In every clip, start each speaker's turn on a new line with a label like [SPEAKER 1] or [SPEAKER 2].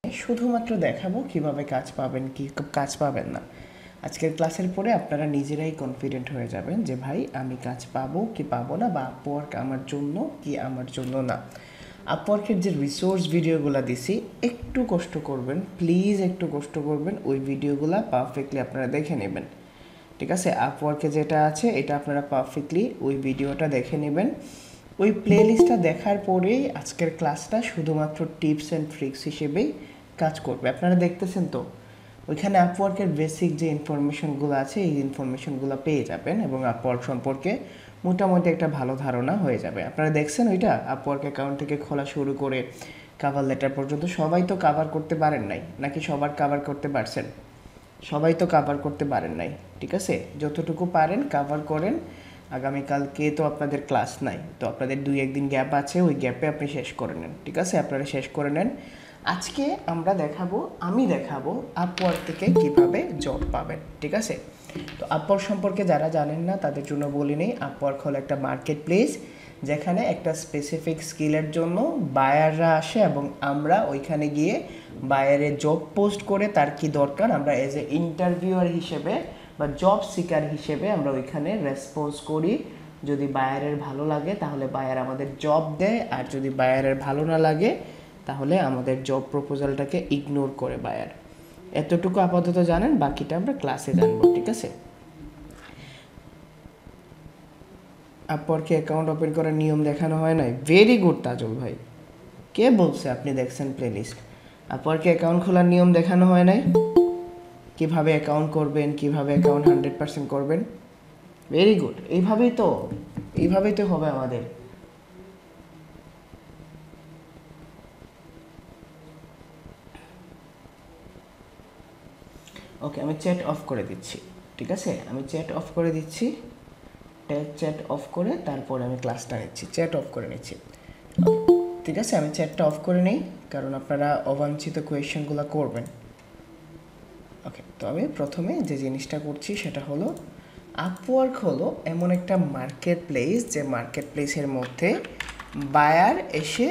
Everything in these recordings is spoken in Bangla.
[SPEAKER 1] শুধুমাত্র দেখাবো কিভাবে কাজ পাবেন কি কাজ পাবেন না। আজকের ক্লাসের পরে আপনারা নিজেরাই কনফিডেন্ট হয়ে যাবেন যে ভাই আমি কাজ পাবো কি পাবো না, বা আপওয়ার্ক আমার জন্য কি আমার জন্য না। আপওয়ার্কের যে রিসোর্স ভিডিওগুলো দিছি একটু কষ্ট করবেন, প্লিজ একটু কষ্ট করবেন, ওই ভিডিওগুলো পারফেক্টলি আপনারা দেখে নেবেন। ঠিক আছে, আপওয়ার্কে যেটা আছে এটা আপনারা পারফেক্টলি ওই ভিডিওটা দেখে নেবেন। ওই প্লেলিস্টটা দেখার পরেই আজকের ক্লাসটা শুধুমাত্র টিপস অ্যান্ড ট্রিক্স হিসেবেই কাজ করবে। আপনারা দেখতেছেন তো ওইখানে আপওয়ার্কের বেসিক যে ইনফরমেশনগুলো আছে এই ইনফরমেশনগুলো পেয়ে যাবেন এবং আপওয়ার্ক সম্পর্কে মোটামুটি একটা ভালো ধারণা হয়ে যাবে। আপনারা দেখছেন ওইটা আপওয়ার্ক অ্যাকাউন্ট থেকে খোলা শুরু করে কাভার লেটার পর্যন্ত সবাই তো কাভার করতে পারেন নাই, নাকি সবার কাভার করতে পারছেন? সবাই তো কাভার করতে পারেন নাই। ঠিক আছে, যতটুকু পারেন কাভার করেন। আগামীকালকে তো আপনাদের ক্লাস নাই, তো আপনাদের 2-1 দিন গ্যাপ আছে, ওই গ্যাপে আপনি শেষ করে নেন। ঠিক আছে, আপনারা শেষ করে নেন। আজকে আমি দেখাবো আপওয়ার্ক থেকে কিভাবে জব পাবেন। ঠিক আছে, তো আপওয়ার্ক সম্পর্কে যারা জানেন না তাদের জন্য বলি নেই। আপওয়ার্ক হলো একটা মার্কেট প্লেস যেখানে একটা স্পেসিফিক স্কিলের জন্য বায়াররা আসে এবং আমরা ওইখানে গিয়ে বায়ারের জব পোস্ট করে তার কি দরকার আমরা এজ এ ইন্টারভিউয়ার হিসেবে বা জব সিকার হিসেবে আমরা ওইখানে রেসপন্স করি। যদি বায়ারের ভালো লাগে তাহলে বায়ার আমাদের জব দেয়, আর যদি বায়ারের ভালো না লাগে তাহলে আমাদের জব প্রপোজালটাকে ইগনোর করে বায়ার। এতটুকু আপাতত জানেন, বাকিটা আমরা ক্লাসে জানবো। ঠিক আছে, আপওয়ার্কে অ্যাকাউন্ট ওপেন করার নিয়ম দেখানো হয় নাই? ভেরি গুড তাজুল ভাই, কে বলছে আপনি দেখছেন প্লেলিস্ট? আপওয়ার্কে অ্যাকাউন্ট খোলার নিয়ম দেখানো হয় নাই? কিভাবে অ্যাকাউন্ট করবেন, কিভাবে অ্যাকাউন্ট 100% করবেন? ভেরি গুড, এইভাবেই তো হবে আমাদের। ওকে, আমি চ্যাট অফ করে দিচ্ছি। ঠিক আছে, আমি চ্যাট অফ করে দিচ্ছি। চ্যাট অফ করে তারপর আমি ক্লাসটা নিচ্ছি, চ্যাট অফ করে নিচ্ছি। ঠিক আছে, আমি চ্যাটটা অফ করে নিই কারণ আপনারা অবাঞ্ছিত কোয়েশ্চেনগুলো করবেন। ওকে, তো আমি প্রথমে যে জিনিসটা করছি সেটা হলো আপওয়ার্ক হলো এমন একটা মার্কেট প্লেস যে মার্কেট প্লেসের মধ্যে বায়ার এসে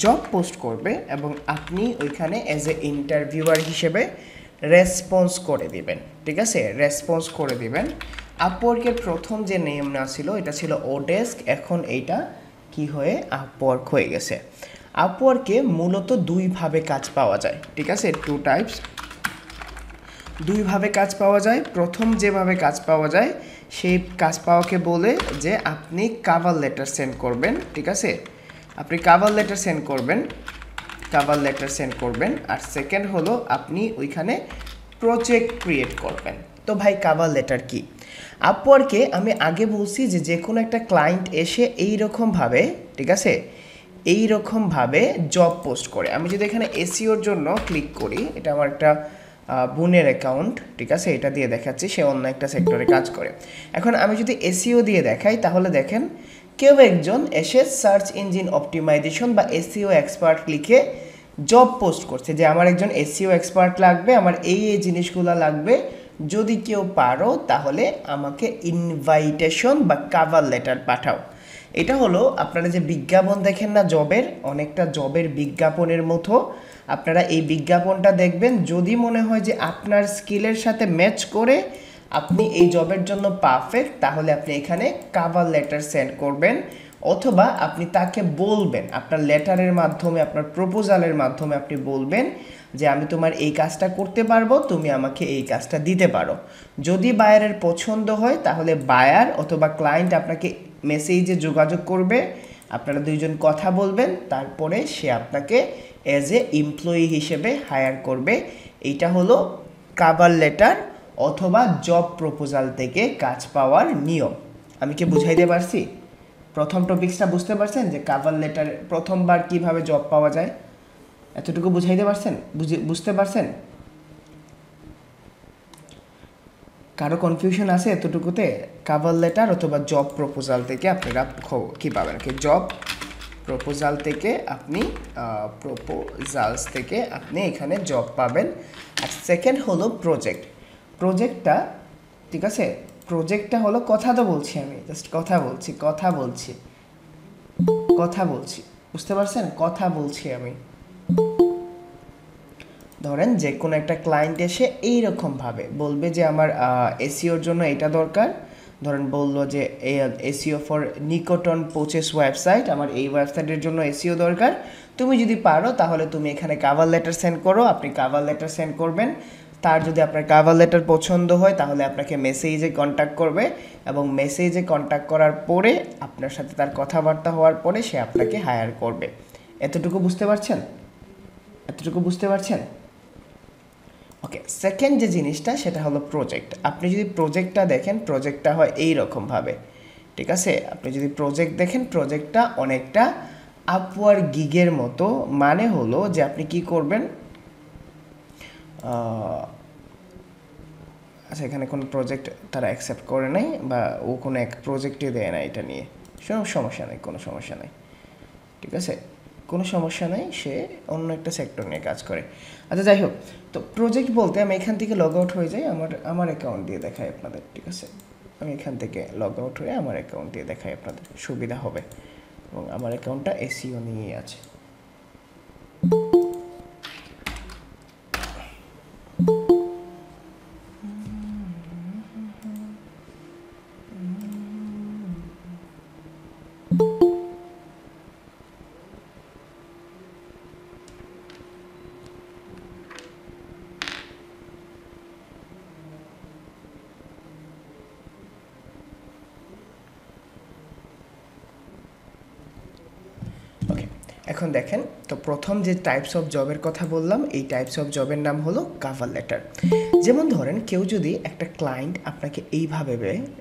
[SPEAKER 1] জব পোস্ট করবে এবং আপনি ওইখানে অ্যাজ এ ইন্টারভিউয়ার হিসেবে রেসপন্স করে দিবেন। ঠিক আছে, রেসপন্স করে দিবেন। আপওয়ার্কের প্রথম যে নেম না ছিল এটা ছিল ওডেস্ক, এখন এইটা কি হয়ে আপওয়ার্ক হয়ে গেছে। আপওয়ার্কে মূলত দুইভাবে কাজ পাওয়া যায়। ঠিক আছে, 2 টাইপস, দুইভাবে কাজ পাওয়া যায়। প্রথম যেভাবে কাজ পাওয়া যায় সেই কাজ পাওয়াকে বলে যে আপনি কাভার লেটার সেন্ড করবেন। ঠিক আছে, আপনি কাভার লেটার সেন্ড করবেন। আর সেকেন্ড হলো আপনি ওইখানে প্রজেক্ট ক্রিয়েট করবেন। তো ভাই কাভার লেটার কি? আপওয়ার্কে আমি আগে বলছি যে কোনো একটা ক্লায়েন্ট এসে এইরকমভাবে, ঠিক আছে, এইরকমভাবে জব পোস্ট করে। আমি যদি এখানে এসইওর জন্য ক্লিক করি, এটা আমার একটা বোনের অ্যাকাউন্ট, ঠিক আছে, এটা দিয়ে দেখাচ্ছি, সে অন্য একটা সেক্টরে কাজ করে। এখন আমি যদি এসইও দিয়ে দেখাই তাহলে দেখেন কেউ একজন এসে সার্চ ইঞ্জিন অপটিমাইজেশন বা এসইও এক্সপার্ট লিখে জব পোস্ট করছে যে আমার একজন এসইও এক্সপার্ট লাগবে, আমার এই জিনিসগুলো লাগবে, যদি কেউ পারো তাহলে আমাকে ইনভাইটেশন বা কাভার লেটার পাঠাও। এটা হলো আপনারা যে বিজ্ঞাপন দেখেন না জবের, অনেকটা জবের বিজ্ঞাপনের মতো। আপনারা এই বিজ্ঞাপনটা দেখবেন, যদি মনে হয় যে আপনার স্কিলের সাথে ম্যাচ করে আপনি এই জবের জন্য পারফেক্ট, তাহলে আপনি এখানে কাভার লেটার সেন্ড করবেন, অথবা আপনি তাকে বলবেন আপনার লেটারের মাধ্যমে, আপনার প্রপোজালের মাধ্যমে আপনি বলবেন যে আমি তোমার এই কাজটা করতে পারবো, তুমি আমাকে এই কাজটা দিতে পারো। যদি বায়ারের পছন্দ হয় তাহলে বায়ার অথবা ক্লায়েন্ট আপনাকে মেসেজে যোগাযোগ করবে, আপনারা দুইজন কথা বলবেন, তারপরে সে আপনাকে অ্যাজ এ এমপ্লয়ি হিসেবে হায়ার করবে। এইটা হলো কাভার লেটার অথবা জব প্রপোজাল থেকে কাজ পাওয়ার নিয়ম। আমি কি বুঝাইতে পারছি? প্রথম টপিকসটা বুঝতে পারছেন যে কাভার লেটার প্রথমবার কিভাবে জব পাওয়া যায়? এতটুকু বুঝাইতে পারছেন? বুঝতে পারছেন? কারো কনফিউশন আছে এতটুকুতে? কাভার লেটার অথবা জব প্রপোজাল থেকে আপনারা কী পাবেন? জব প্রপোজাল থেকে আপনি এখানে জব পাবেন। আর সেকেন্ড হলো প্রজেক্টটা, ঠিক আছে, প্রজেক্টটা হলো, কথা তো বলছি আমি, জাস্ট কথা বলছি, বুঝতে পারছেন? কথা বলছি আমি। ধরেন যে কোনো একটা ক্লায়েন্ট এসে এইরকমভাবে বলবে যে আমার এসইওর জন্য এটা দরকার, ধরেন বললো যে এসইও ফর নিকটন পোচেস ওয়েবসাইট, আমার এই ওয়েবসাইটের জন্য এসইও দরকার, তুমি যদি পারো তাহলে তুমি এখানে কাভার লেটার সেন্ড করো। আপনি কাভার লেটার সেন্ড করবেন, তার যদি আপনার কাভার লেটার পছন্দ হয় তাহলে আপনাকে মেসেজে কন্ট্যাক্ট করবে, এবং মেসেজে কন্ট্যাক্ট করার পরে আপনার সাথে তার কথাবার্তা হওয়ার পরে সে আপনাকে হায়ার করবে। এতটুকু বুঝতে পারছেন? এতটুকু বুঝতে পারছেন? ওকে, সেকেন্ড যে জিনিসটা সেটা হলো প্রজেক্ট। আপনি যদি প্রজেক্টটা দেখেন, প্রজেক্টটা হয় এই রকমভাবে, ঠিক আছে? আপনি যদি প্রজেক্ট দেখেন, প্রজেক্টটা অনেকটা আপওয়ার্ক গিগের মতো। মানে হলো যে আপনি কি করবেন, আচ্ছা এখানে কোনো প্রজেক্ট তারা অ্যাকসেপ্ট করে নাই, বা ও কোনো এক প্রজেক্টই দেয় না এটা নিয়ে, সমস্যা নেই, কোনো সমস্যা নেই, ঠিক আছে, কোনো সমস্যা নেই, সে অন্য একটা সেক্টর নিয়ে কাজ করে। আচ্ছা যাই হোক, তো প্রজেক্ট বলতে আমি এখান থেকে লগ আউট হয়ে যাই, আমার অ্যাকাউন্ট দিয়ে দেখাই আপনাদের, ঠিক আছে? আমি এখান থেকে লগ আউট হয়ে আমার অ্যাকাউন্ট দিয়ে দেখাই, আপনাদের সুবিধা হবে, এবং আমার অ্যাকাউন্টটা এসইও নিয়েই আছে। ওকে, এখন দেখেন, তো প্রথম যে টাইপস অফ জবের কথা বললাম, এই টাইপস অফ জবের নাম হলো কাভার লেটার। যেমন ধরেন কেউ যদি একটা ক্লায়েন্ট আপনাকে এইভাবে,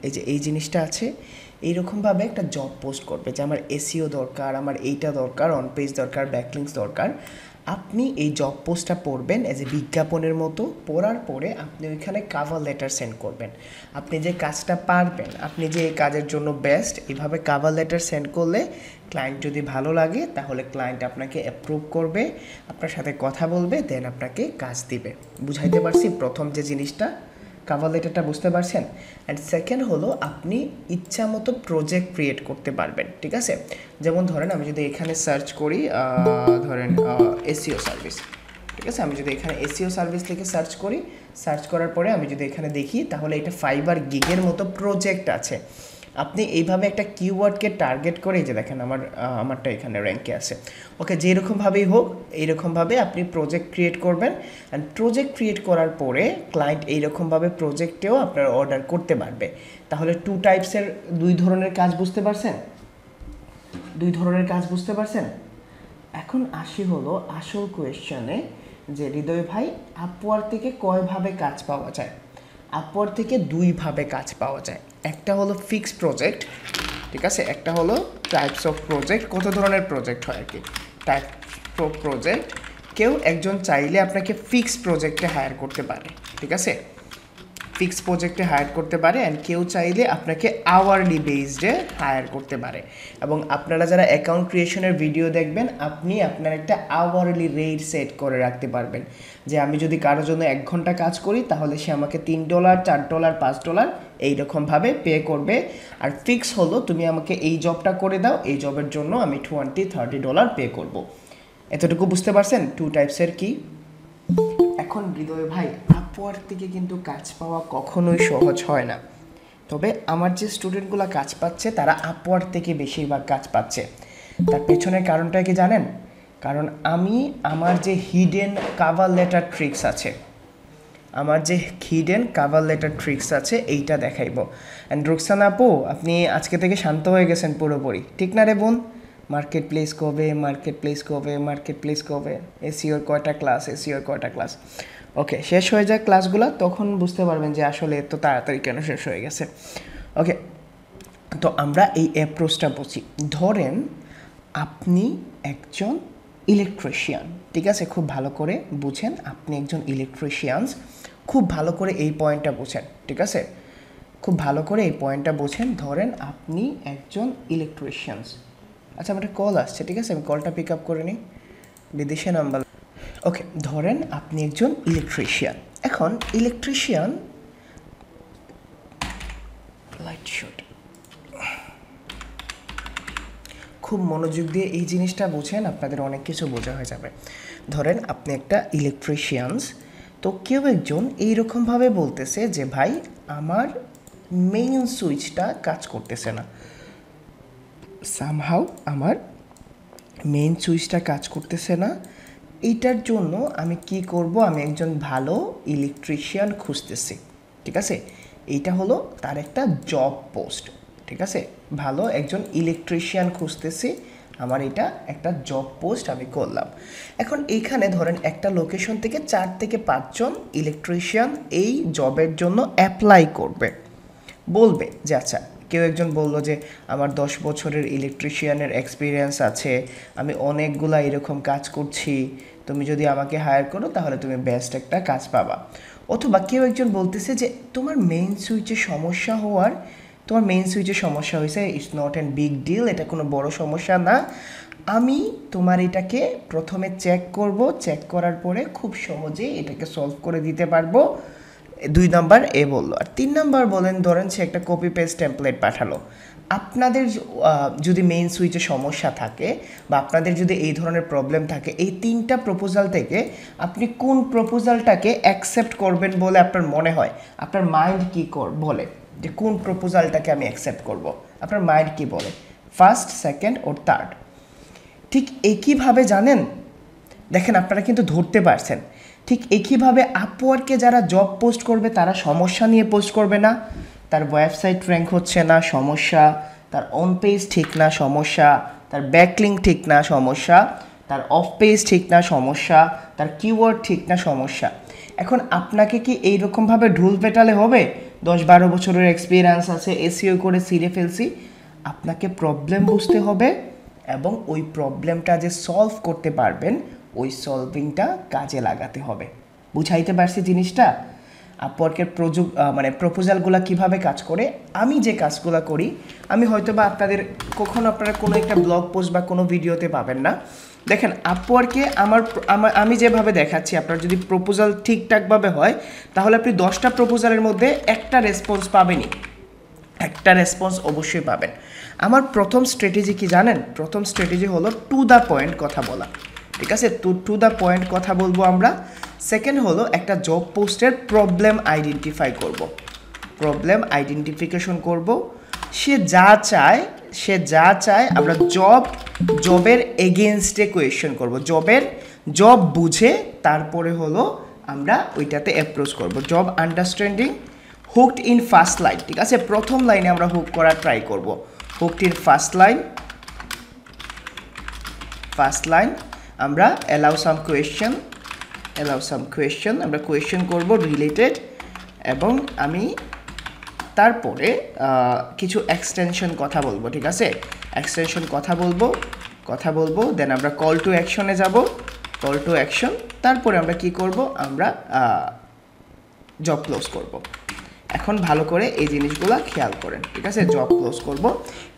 [SPEAKER 1] এই যে এই জিনিসটা আছে, এইরকমভাবে একটা জব পোস্ট করবে যে আমার এসইও দরকার, আমার এইটা দরকার, অন পেজ দরকার, ব্যাকলিংস দরকার, আপনি এই জব পোস্টটা পড়বেন এজ এ বিজ্ঞাপনের মতো। পড়ার পরে আপনি ওইখানে কাভার লেটার সেন্ড করবেন, আপনি যে কাজটা পারবেন, আপনি যে এই কাজের জন্য বেস্ট, এইভাবে কাভার লেটার সেন্ড করলে ক্লায়েন্ট যদি ভালো লাগে তাহলে ক্লায়েন্ট আপনাকে অ্যাপ্রুভ করবে, আপনার সাথে কথা বলবে, দেন আপনাকে কাজ দিবে। বুঝাইতে পারছি প্রথম যে জিনিসটা, কাভার লেটারটা বুঝতে পারছেন? অ্যান্ড সেকেন্ড হলো আপনি ইচ্ছা মতো প্রজেক্ট ক্রিয়েট করতে পারবেন, ঠিক আছে? যেমন ধরেন আমি যদি এখানে সার্চ করি, ধরেন এসইও সার্ভিস, ঠিক আছে? আমি যদি এখানে এসইও সার্ভিস লিখে সার্চ করি, সার্চ করার পরে আমি যদি এখানে দেখি, তাহলে এটা ফাইবার গিগের মতো প্রজেক্ট আছে। আপনি এইভাবে একটা কিওয়ার্ডকে টার্গেট করে, যে দেখেন আমারটা এখানে র্যাঙ্কে আছে, ওকে, যেরকমভাবেই হোক এইরকমভাবে আপনি প্রজেক্ট ক্রিয়েট করবেন। অ্যান্ড প্রজেক্ট ক্রিয়েট করার পরে ক্লায়েন্ট এইরকমভাবে প্রজেক্টেও আপনার অর্ডার করতে পারবে। তাহলে টু টাইপসের, দুই ধরনের কাজ বুঝতে পারছেন? দুই ধরনের কাজ বুঝতে পারছেন? এখন আসি হলো আসল কোয়েশ্চনে, যে হৃদয় ভাই আপওয়ার্ক থেকে কয়ভাবে কাজ পাওয়া যায়? আপওয়ার্ক থেকে দুইভাবে কাজ পাওয়া যায়। একটা হলো ফিক্স প্রজেক্ট, ঠিক আছে? একটা হলো টাইপস অফ প্রজেক্ট, কত ধরনের প্রজেক্ট হয় আর কি, টাইপ প্রজেক্ট। কেউ একজন চাইলে আপনাকে ফিক্স প্রজেক্টে হায়ার করতে পারে, ঠিক আছে? ফিক্স প্রজেক্টে হায়ার করতে পারে। অ্যান্ড কেউ চাইলে আপনাকে আওয়ারলি বেসডে হায়ার করতে পারে। এবং আপনারা যারা অ্যাকাউন্ট ক্রিয়েশনের ভিডিও দেখবেন, আপনি আপনার একটা আওয়ারলি রেট সেট করে রাখতে পারবেন, যে আমি যদি কারোর জন্য 1 ঘন্টা কাজ করি তাহলে সে আমাকে $3, $4, $5 এইরকমভাবে পে করবে। আর ফিক্স হলো তুমি আমাকে এই জবটা করে দাও, এই জবের জন্য আমি $20-30 পে করব। এতটুকু বুঝতে পারছেন টু টাইপসের কি? এখন হৃদয় ভাই আপওয়ার্ক থেকে কিন্তু কাজ পাওয়া কখনোই সহজ হয় না, তবে আমার যে স্টুডেন্টগুলো কাজ পাচ্ছে তারা আপওয়ার্ক থেকে বেশিরভাগ কাজ পাচ্ছে। তার পেছনের কারণটা কি জানেন? কারণ আমি আমার যে হিডেন কাভার লেটার ট্রিক্স আছে, এইটা দেখাইবো। অ্যান্ড রুকসানা আপু, আপনি আজকে থেকে শান্ত হয়ে গেছেন পুরোপুরি, ঠিক না রে বোন? মার্কেট প্লেস কবে, এসইওর কয়টা ক্লাস, ওকে, শেষ হয়ে যায় ক্লাসগুলো, তখন বুঝতে পারবেন যে আসলে এত তাড়াতাড়ি কেন শেষ হয়ে গেছে। ওকে, তো আমরা এই অ্যাপ্রোচটা বুঝি। ধরেন আপনি একজন ইলেকট্রিশিয়ান, ঠিক আছে? খুব ভালো করে বুঝেন, আপনি একজন ইলেকট্রিশিয়ানস, খুব ভালো করে এই পয়েন্টটা বুঝেন, ঠিক আছে? খুব ভালো করে এই পয়েন্টটা বুঝেন। ধরেন আপনি একজন ইলেকট্রিশিয়ানস, আচ্ছা আমার একটা কল আসছে, ঠিক আছে? আমি কলটা পিক আপ করে নিই, বিদেশি নাম্বার। ওকে, ধরেন আপনি একজন ইলেকট্রিশিয়ান। এখন ইলেকট্রিশিয়ান, লাইট শুট, খুব মনোযোগ দিয়ে এই জিনিসটা বুঝেন, আপনাদের অনেক কিছু বোঝা হয়ে যাবে। ধরেন আপনি একটা ইলেকট্রিশিয়ানস, তো কেউ একজন এইরকমভাবে বলতেছে যে ভাই আমার মেইন সুইচটা কাজ করতেছে না, সামহাউ আমার মেইন সুইচটা কাজ করতেছে না, এইটার জন্য আমি কি করব, আমি একজন ভালো ইলেকট্রিশিয়ান খুঁজতেছি। ঠিক আছে, এইটা হলো তার একটা জব পোস্ট। ঠিক আছে, ভালো একজন ইলেকট্রিশিয়ান খুঁজতেছি, আমার এটা একটা জব পোস্ট আমি করলাম। এখন এইখানে ধরেন একটা লোকেশন থেকে 4 থেকে 5 জন ইলেকট্রিশিয়ান এই জবের জন্য অ্যাপ্লাই করবে। বলবে যে আচ্ছা, কেউ একজন বললো যে আমার 10 বছরের ইলেকট্রিশিয়ানের এক্সপিরিয়েন্স আছে, আমি অনেকগুলা এরকম কাজ করছি, তুমি যদি আমাকে হায়ার করো তাহলে তুমি বেস্ট একটা কাজ পাবা। অথবা কেউ একজন বলতেছে যে তোমার মেইন সুইচে সমস্যা হওয়ার, তোমার মেইন সুইচে সমস্যা হয়েছে, it's not an big deal, এটা কোনো বড় সমস্যা না, আমি তোমার এটাকে প্রথমে চেক করব, চেক করার পরে খুব সহজেই এটাকে সলভ করে দিতে পারবো। 2 নাম্বার এ বললো। আর 3 নাম্বার বলেন, ধরেন সে একটা কপি পেস্ট টেমপ্লেট পাঠালো। আপনাদের যদি মেইন সুইচে সমস্যা থাকে বা আপনাদের যদি এই ধরনের প্রবলেম থাকে, এই 3টা প্রপোজাল থেকে আপনি কোন প্রপোজালটাকে অ্যাকসেপ্ট করবেন বলে আপনার মনে হয়? আপনার মাইন্ড কী বলে যে কোন প্রপোজালটাকে আমি অ্যাকসেপ্ট করব? আপনার মাইন্ড কি বলে, ফার্স্ট, সেকেন্ড ওর থার্ড? ঠিক একইভাবে জানেন, দেখেন আপনারা কিন্তু ধরতে পারছেন, ঠিক একইভাবে আপওয়ার্কে যারা জব পোস্ট করবে তারা সমস্যা নিয়ে পোস্ট করবে না, তার ওয়েবসাইট র্যাঙ্ক হচ্ছে না সমস্যা, তার অন পেজ ঠিক না সমস্যা, তার ব্যাকলিঙ্ক ঠিক না সমস্যা, তার অফ পেজ ঠিক না সমস্যা, তার কিওয়ার্ড ঠিক না সমস্যা। এখন আপনাকে কি এইরকমভাবে ঢুল পেটালে হবে? 10-12 বছরের এক্সপিরিয়েন্স আছে, এসইও করে সিরে ফেলছি। আপনাকে প্রবলেম বুঝতে হবে এবং ওই প্রবলেমটা যে সলভ করতে পারবেন ওই সলভিংটা কাজে লাগাতে হবে। বুঝাইতে পারছি জিনিসটা? আপওয়ার্কের মানে প্রপোজালগুলো কিভাবে কাজ করে, আমি যে কাজগুলো করি, আমি হয়তো বা আপনাদের কখনো আপনারা কোনো একটা ব্লগ পোস্ট বা কোনো ভিডিওতে পাবেন না। দেখেন আপওয়ার্কে আমি যেভাবে দেখাচ্ছি, আপনার যদি প্রপোজাল ঠিকঠাকভাবে হয় তাহলে আপনি 10টা প্রপোজালের মধ্যে একটা রেসপন্স পাবেনই, একটা রেসপন্স অবশ্যই পাবেন। আমার প্রথম স্ট্র্যাটেজি কি জানেন? প্রথম স্ট্র্যাটেজি হলো টু দ্য পয়েন্ট কথা বলা। ঠিক আছে, টু দ্য পয়েন্ট কথা বলবো আমরা। সেকেন্ড হলো একটা জব পোস্টের প্রবলেম আইডেন্টিফাই করব, প্রবলেম আইডেন্টিফিকেশন করব। সে যা চায় আমরা জবের এগেনস্টে কোয়েশ্চেন করব, জব বুঝে তারপরে হলো আমরা ওইটাতে অ্যাপ্রোচ করব। Job understanding, hooked in first line. ঠিক আছে, প্রথম লাইনে আমরা হুক করার ট্রাই করব। হুকড ইন ফার্স্ট লাইন আমরা অ্যালাউ সাম কোয়েশ্চেন আমরা কোয়েশ্চেন করব রিলেটেড, এবং আমি তারপরে কিছু এক্সটেনশন কথা বলবো। ঠিক আছে, এক্সটেনশন কথা বলবো, দেন আমরা কল টু অ্যাকশনে যাব, কল টু অ্যাকশন, তারপরে আমরা কি করব, আমরা জব ক্লোজ করব। এখন ভালো করে এই জিনিসগুলো খেয়াল করেন। ঠিক আছে, জব ক্লোজ করব,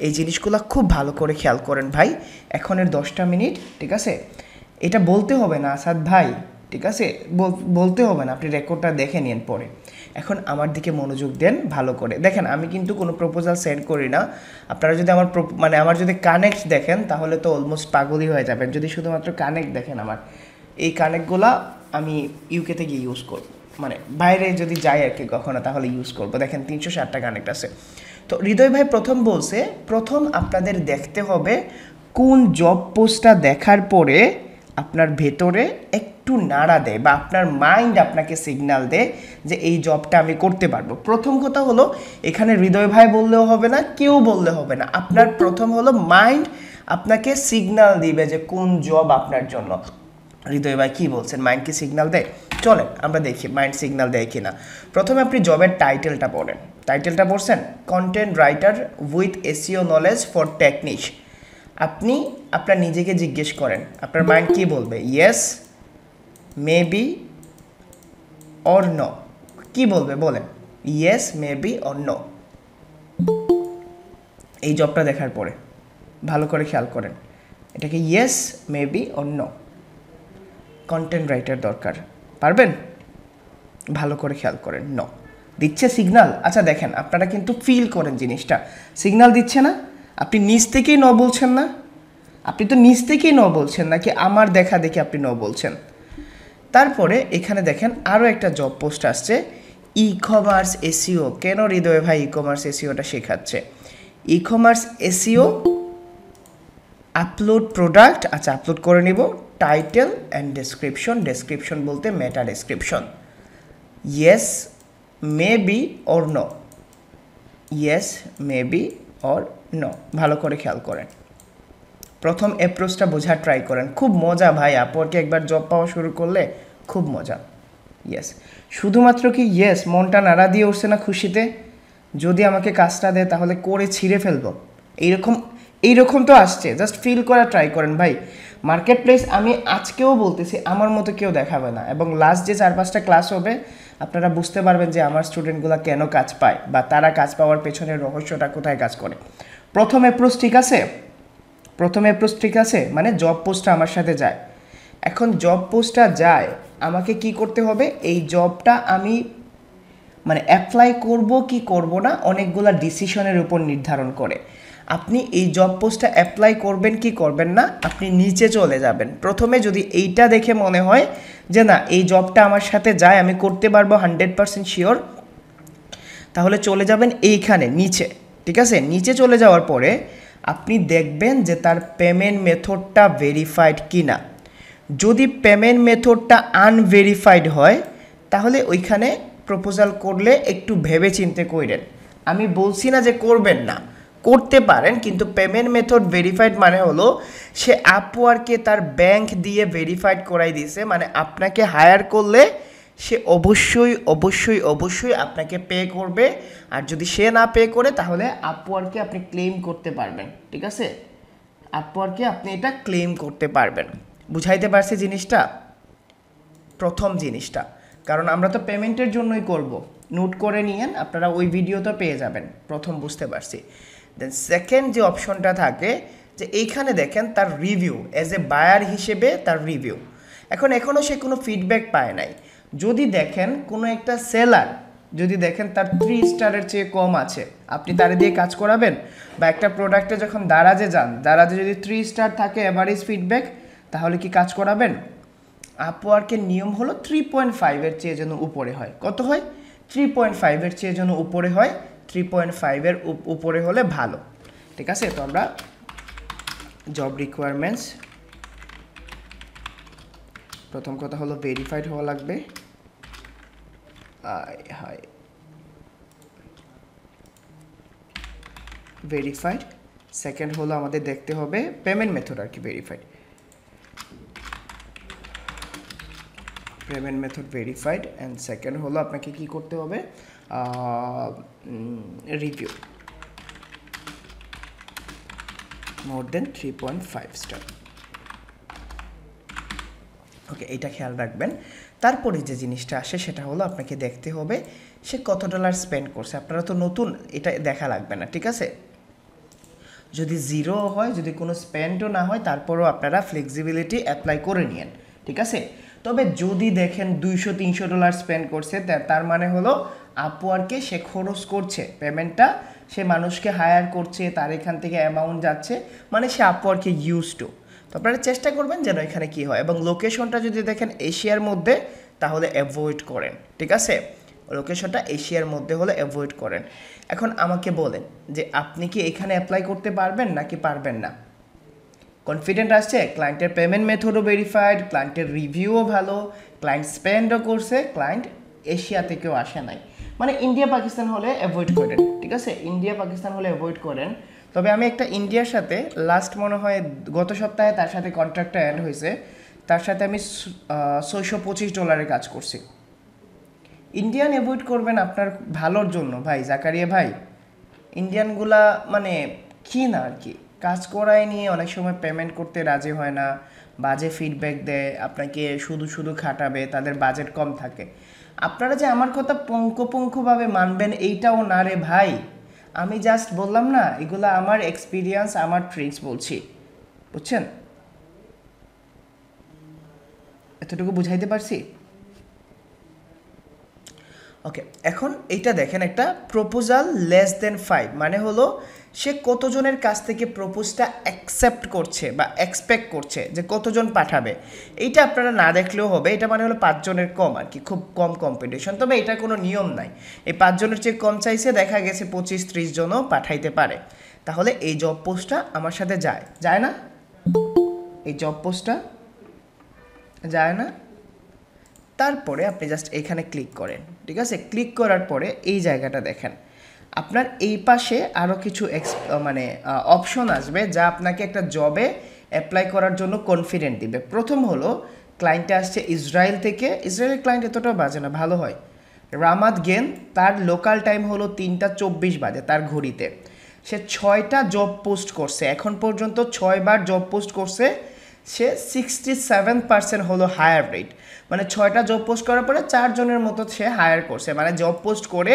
[SPEAKER 1] এই জিনিসগুলো খুব ভালো করে খেয়াল করেন ভাই। এখনের 10টা মিনিট। ঠিক আছে, এটা বলতে হবে না আসাদ ভাই, ঠিক আছে, বলতে হবে না, আপনি রেকর্ডটা দেখে নিন পরে। এখন আমার দিকে মনোযোগ দেন ভালো করে। দেখেন আমি কিন্তু কোনো প্রপোজাল সেন্ড করি না। আপনারা যদি আমার যদি কানেক্ট দেখেন তাহলে তো অলমোস্ট পাগলই হয়ে যাবেন। যদি শুধুমাত্র কানেক্ট দেখেন, আমার এই কানেক্টগুলো আমি ইউকেতে গিয়ে ইউজ করব, মানে বাইরে যদি যাই আর কি কখনো, তাহলে ইউজ করব। দেখেন 360টা কানেক্ট আছে। তো হৃদয় ভাই প্রথম বলছে, প্রথম আপনাদের দেখতে হবে কোন জব পোস্টটা দেখার পরে আপনার ভেতরে একটু নাড়া দেয় বা আপনার মাইন্ড আপনাকে সিগন্যাল দেয় যে এই জবটা আমি করতে পারবো। প্রথম কথা হলো, এখানে হৃদয় ভাই বললেও হবে না, কেউ বললে হবে না, আপনার প্রথম হলো মাইন্ড আপনাকে সিগন্যাল দিবে যে কোন জব আপনার জন্য। হৃদয় ভাই কী বলছেন, মাইন্ড কি সিগন্যাল দেয়? চলেন আমরা দেখি মাইন্ড সিগন্যাল দেয় কিনা। প্রথমে আপনি জবের টাইটেলটা পড়েন। টাইটেলটা পড়ছেন, content writer with SEO knowledge for টেকনিশ। আপনি আপনার নিজেকে জিজ্ঞেস করেন, আপনার মাইন্ড কি বলবে, ইয়েস, মেবি অর নো? কি বলবে বলেন, ইয়েস, মেবি অর নো? এই জবটা দেখার পরে ভালো করে খেয়াল করেন, এটাকে yes, maybe or no? Content writer দরকার, পারবেন? ভালো করে খেয়াল করেন, নো দিচ্ছে সিগন্যাল। আচ্ছা দেখেন, আপনারা কিন্তু ফিল করেন জিনিসটা, সিগন্যাল দিচ্ছে না? আপনি নিজ থেকেই ন বলছেন না? আপনি তো নিজ থেকেই ন বলছেন, নাকি আমার দেখা দেখে আপনি ন বলছেন? তারপরে এখানে দেখেন আরও একটা জব পোস্ট আসছে, ই কমার্স এসিও। কেন হৃদয় ভাই ই কমার্স এসিওটা শেখাচ্ছে? E commerce SEO upload product, আচ্ছা আপলোড করে নিব, টাইটেল অ্যান্ড ডেসক্রিপশন, ডেসক্রিপশন বলতে meta description. Yes maybe or no, yes maybe or no, ভালো করে খেয়াল করেন, প্রথম অ্যাপ্রোচটা বোঝার ট্রাই করেন। খুব মজা ভাই, আপওয়ার্কে একবার জব পাওয়া শুরু করলে খুব মজা। ইয়েস, শুধুমাত্র কি ইয়েস, মনটা নাড়া দিয়ে উঠছে না খুশিতে? যদি আমাকে কাজটা দেয় তাহলে করে ছিঁড়ে ফেলবো, এইরকম তো আসছে, জাস্ট ফিল করা ট্রাই করেন ভাই। মার্কেট প্লেস আমি আজকেও বলতেছি আমার মতো কেউ দেখাবে না, এবং লাস্ট যে 4-5টা ক্লাস হবে আপনারা বুঝতে পারবেন যে আমার স্টুডেন্টগুলো কেন কাজ পায়, বা তারা কাজ পাওয়ার পেছনের রহস্যটা কোথায় কাজ করে। প্রথম অ্যাপ্রোচ ঠিক আছে, প্রথম অ্যাপ্রোচ ঠিক আছে, মানে জব পোস্টটা আমার সাথে যায়। এখন জব পোস্টটা যায়, আমাকে কি করতে হবে? এই জবটা আমি মানে অ্যাপ্লাই করব কি করব না, অনেকগুলা ডিসিশনের উপর নির্ধারণ করে। আপনি এই জব পোস্টটা অ্যাপ্লাই করবেন কি করবেন না, আপনি নিচে চলে যাবেন। প্রথমে যদি এইটা দেখে মনে হয় যে না এই জবটা আমার সাথে যায়, আমি করতে পারবো 100% শিওর, তাহলে চলে যাবেন এইখানে নিচে। ঠিক আছে, নিচে চলে যাওয়ার পরে আপনি দেখবেন যে তার পেমেন্ট মেথডটা ভেরিফাইড কি না। যদি পেমেন্ট মেথডটা আনভেরিফাইড হয় তাহলে ওইখানে প্রপোজাল করলে একটু ভেবে চিন্তে কইরেন। আমি বলছি না যে করবেন না, করতে পারেন, কিন্তু পেমেন্ট মেথড ভেরিফাইড মানে হলো সে আপওয়ার্কে তার ব্যাংক দিয়ে ভেরিফাইড করাই দিয়েছে, মানে আপনাকে হায়ার করলে সে অবশ্যই অবশ্যই অবশ্যই আপনাকে পে করবে। আর যদি সে না পে করে তাহলে আপওয়ার্কে আপনি ক্লেম করতে পারবেন। ঠিক আছে, আপওয়ার্কে আপনি এটা ক্লেম করতে পারবেন। বুঝাইতে পারছি জিনিসটা? প্রথম জিনিসটা, কারণ আমরা তো পেমেন্টের জন্যই করব, নোট করে নিয়েন, আপনারা ওই ভিডিও তো পেয়ে যাবেন। প্রথম বুঝতে পারছি। দেন সেকেন্ড যে অপশনটা থাকে, যে এইখানে দেখেন তার রিভিউ, অ্যাজ এ বায়ার হিসেবে তার রিভিউ। এখনও সে কোনো ফিডব্যাক পায় নাই। যদি দেখেন কোনো একটা সেলার, যদি দেখেন তার 3 স্টারের চেয়ে কম আছে, আপনি তারে দিয়ে কাজ করাবেন? বা একটা প্রোডাক্টে যখন দারাজে যান, দারাজে যদি 3 স্টার থাকে অ্যাভারেজ ফিডব্যাক, তাহলে কি কাজ করাবেন? আপওয়ার্কের নিয়ম হলো 3.5-এর চেয়ে যেন উপরে হয়। কত হয়? 3.5-এর চেয়ে যেন উপরে হয়, 3.5-এর উপরে হলে ভালো। ঠিক আছে, তো আমরা জব রিকোয়ারমেন্টস, প্রথম কথা হলো ভেরিফাইড হওয়া লাগবে। High verified. সেকেন্ড হলো আমাদের দেখতে হবে পেমেন্ট মেথড আর কি verified, payment method verified. And second হলো আপনাকে কি করতে হবে, রিভিউ মোর দেন 3.5 স্টার। ওকে, এইটা খেয়াল রাখবেন। তারপরে যে জিনিসটা আসে সেটা হলো আপনাকে দেখতে হবে সে কত ডলার স্পেন্ড করছে। আপনারা তো নতুন, এটা দেখা লাগবে না। ঠিক আছে, যদি জিরো হয়, যদি কোনো স্পেন্ডও না হয়, তারপরও আপনারা ফ্লেক্সিবিলিটি অ্যাপ্লাই করে নিন। ঠিক আছে, তবে যদি দেখেন 200-300 ডলার স্পেন্ড করছে, তার মানে হলো আপওয়ার্কে সে খরচ করছে, পেমেন্টটা সে মানুষকে হায়ার করছে, তার এখান থেকে অ্যামাউন্ট যাচ্ছে, মানে সে আপওয়ার্কে ইউজ টু। তো আপনারা চেষ্টা করবেন যেন এখানে কি হয়। এবং লোকেশনটা যদি দেখেন এশিয়ার মধ্যে, তাহলে অ্যাভয়েড করেন। ঠিক আছে, লোকেশনটা এশিয়ার মধ্যে হলে অ্যাভয়েড করেন। এখন আমাকে বলেন যে আপনি কি এখানে অ্যাপ্লাই করতে পারবেন নাকি পারবেন না? কনফিডেন্ট আসছে? ক্লায়েন্টের পেমেন্ট মেথডও ভেরিফাইড, ক্লায়েন্টের রিভিউও ভালো, ক্লায়েন্ট স্পেন্ডও করছে, ক্লায়েন্ট এশিয়া থেকেও আসে নাই, মানে ইন্ডিয়া পাকিস্তান হলে অ্যাভয়েড করেন। ঠিক আছে, ইন্ডিয়া পাকিস্তান হলে অ্যাভয়েড করেন। তবে আমি একটা ইন্ডিয়ার সাথে লাস্ট মনে হয় গত সপ্তাহে তার সাথে কন্ট্রাক্টটা এন্ড হয়েছে, তার সাথে আমি $625 কাজ করছি। ইন্ডিয়ান অ্যাভয়েড করবেন আপনার ভালোর জন্য ভাই, জাকারিয়া ভাই। ইন্ডিয়ানগুলা মানে কি না আর কি, কাজ করায় নিয়ে অনেক সময় পেমেন্ট করতে রাজি হয় না, বাজে ফিডব্যাক দেয়, আপনাকে শুধু শুধু খাটাবে, তাদের বাজেট কম থাকে। আপনারা যে আমার কথা পুঙ্খানুপুঙ্খভাবে মানবেন এইটাও না রে ভাই। আমি জাস্ট বললাম না, এগুলা আমার এক্সপিরিয়েন্স, আমার ট্রিক্স বলছি, বুঝছেন? এতটুকু বুঝাইতে পারছি? ওকে, এখন এইটা দেখেন একটা প্রপোজাল লেস দেন 5 মানে হলো সে কতজনের কাছ থেকে প্রপোজটা অ্যাকসেপ্ট করছে বা এক্সপেক্ট করছে যে কতজন পাঠাবে, এইটা আপনারা না দেখলেও হবে। এটা মানে হলো 5 জনের কম আর কি, খুব কম কম্পিটিশন। তবে এটা কোনো নিয়ম নাই, এই 5 জনের চেয়ে কম চাইছে, দেখা গেছে 25-30 জনও পাঠাইতে পারে। তাহলে এই জব পোস্টটা আমার সাথে যায় যায় না, এই জব পোস্টটা যায় না। তারপরে আপনি জাস্ট এখানে ক্লিক করেন, ঠিক আছে? ক্লিক করার পরে এই জায়গাটা দেখেন, আপনার এই পাশে আরও কিছু মানে অপশন আসবে যা আপনাকে একটা জবে অ্যাপ্লাই করার জন্য কনফিডেন্ট দিবে। প্রথম হলো ক্লায়েন্টে আসছে ইসরায়েল থেকে, ইসরায়েলের ক্লায়েন্ট এতটাও বাজে না, ভালো হয়। রামাদ গেন, তার লোকাল টাইম হলো 3টা 24 বাজে তার ঘড়িতে। সে 6টা জব পোস্ট করছে, এখন পর্যন্ত 6বার জব পোস্ট করছে। সে 67% হলো হায়ার রেট, মানে 6টা জব পোস্ট করার পরে 4 জনের মতো সে হায়ার করছে, মানে জব পোস্ট করে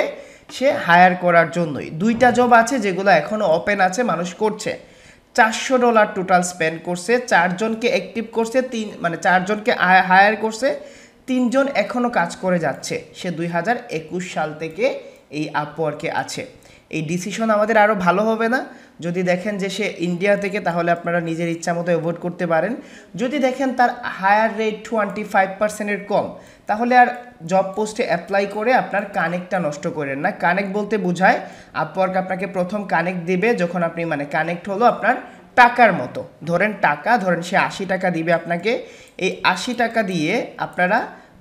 [SPEAKER 1] সে হায়ার করার জন্যই। 2টা জব আছে যেগুলো এখনও ওপেন আছে, মানুষ করছে। $400 টোটাল স্পেন্ড করছে, 4 জনকে অ্যাক্টিভ করছে, 4 জনকে হায়ার করছে, 3 জন এখনও কাজ করে যাচ্ছে। সে 2021 সাল থেকে এই আপওয়ার্কে আছে। এই ডিসিশন আমাদের আরও ভালো হবে না যদি দেখেন যে সে ইন্ডিয়া থেকে, তাহলে আপনারা নিজের ইচ্ছা মতো অ্যাভয়েড করতে পারেন। যদি দেখেন তার হায়ার রেট 25%-এর কম, তাহলে আর জব পোস্টে অ্যাপ্লাই করে আপনার কানেক্টটা নষ্ট করেন না। কানেক্ট বলতে বোঝায় আপওয়ার্ক আপনাকে প্রথম কানেক্ট দিবে যখন আপনি, মানে কানেক্ট হলো আপনার টাকার মতো, ধরেন সে 80 টাকা দিবে আপনাকে। এই 80 টাকা দিয়ে আপনারা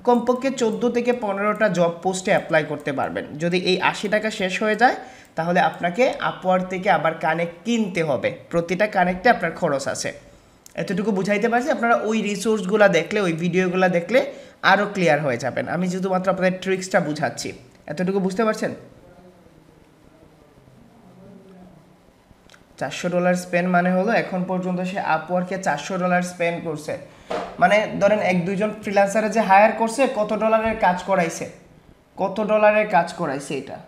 [SPEAKER 1] কমপক্ষে 14 থেকে 15টা জব পোস্টে অ্যাপ্লাই করতে পারবেন। যদি এই 80 টাকা শেষ হয়ে যায়, তাহলে আপনাকে আপওয়ার্ক থেকে আবার কানেক্ট কিনতে হবে, প্রতিটা কানেক্টে আপনার খরচ আছে। এতটুকু বুঝাইতে পারছি? আপনারা ওই রিসোর্সগুলো দেখলে, ওই ভিডিওগুলো দেখলে আরও ক্লিয়ার হয়ে যাবেন। আমি শুধুমাত্র আপনাদের ট্রিক্সটা বুঝাচ্ছি, এতটুকু বুঝতে পারছেন? $400 স্পেন্ড মানে হলো এখন পর্যন্ত সে আপওয়ার্কে $400 স্পেন্ড করছে, মানে ধরেন 1-2 জন ফ্রিল্যান্সারে যে হায়ার করছে, কত ডলারের কাজ করাইছে, কত ডলারের কাজ করাইছে, এটা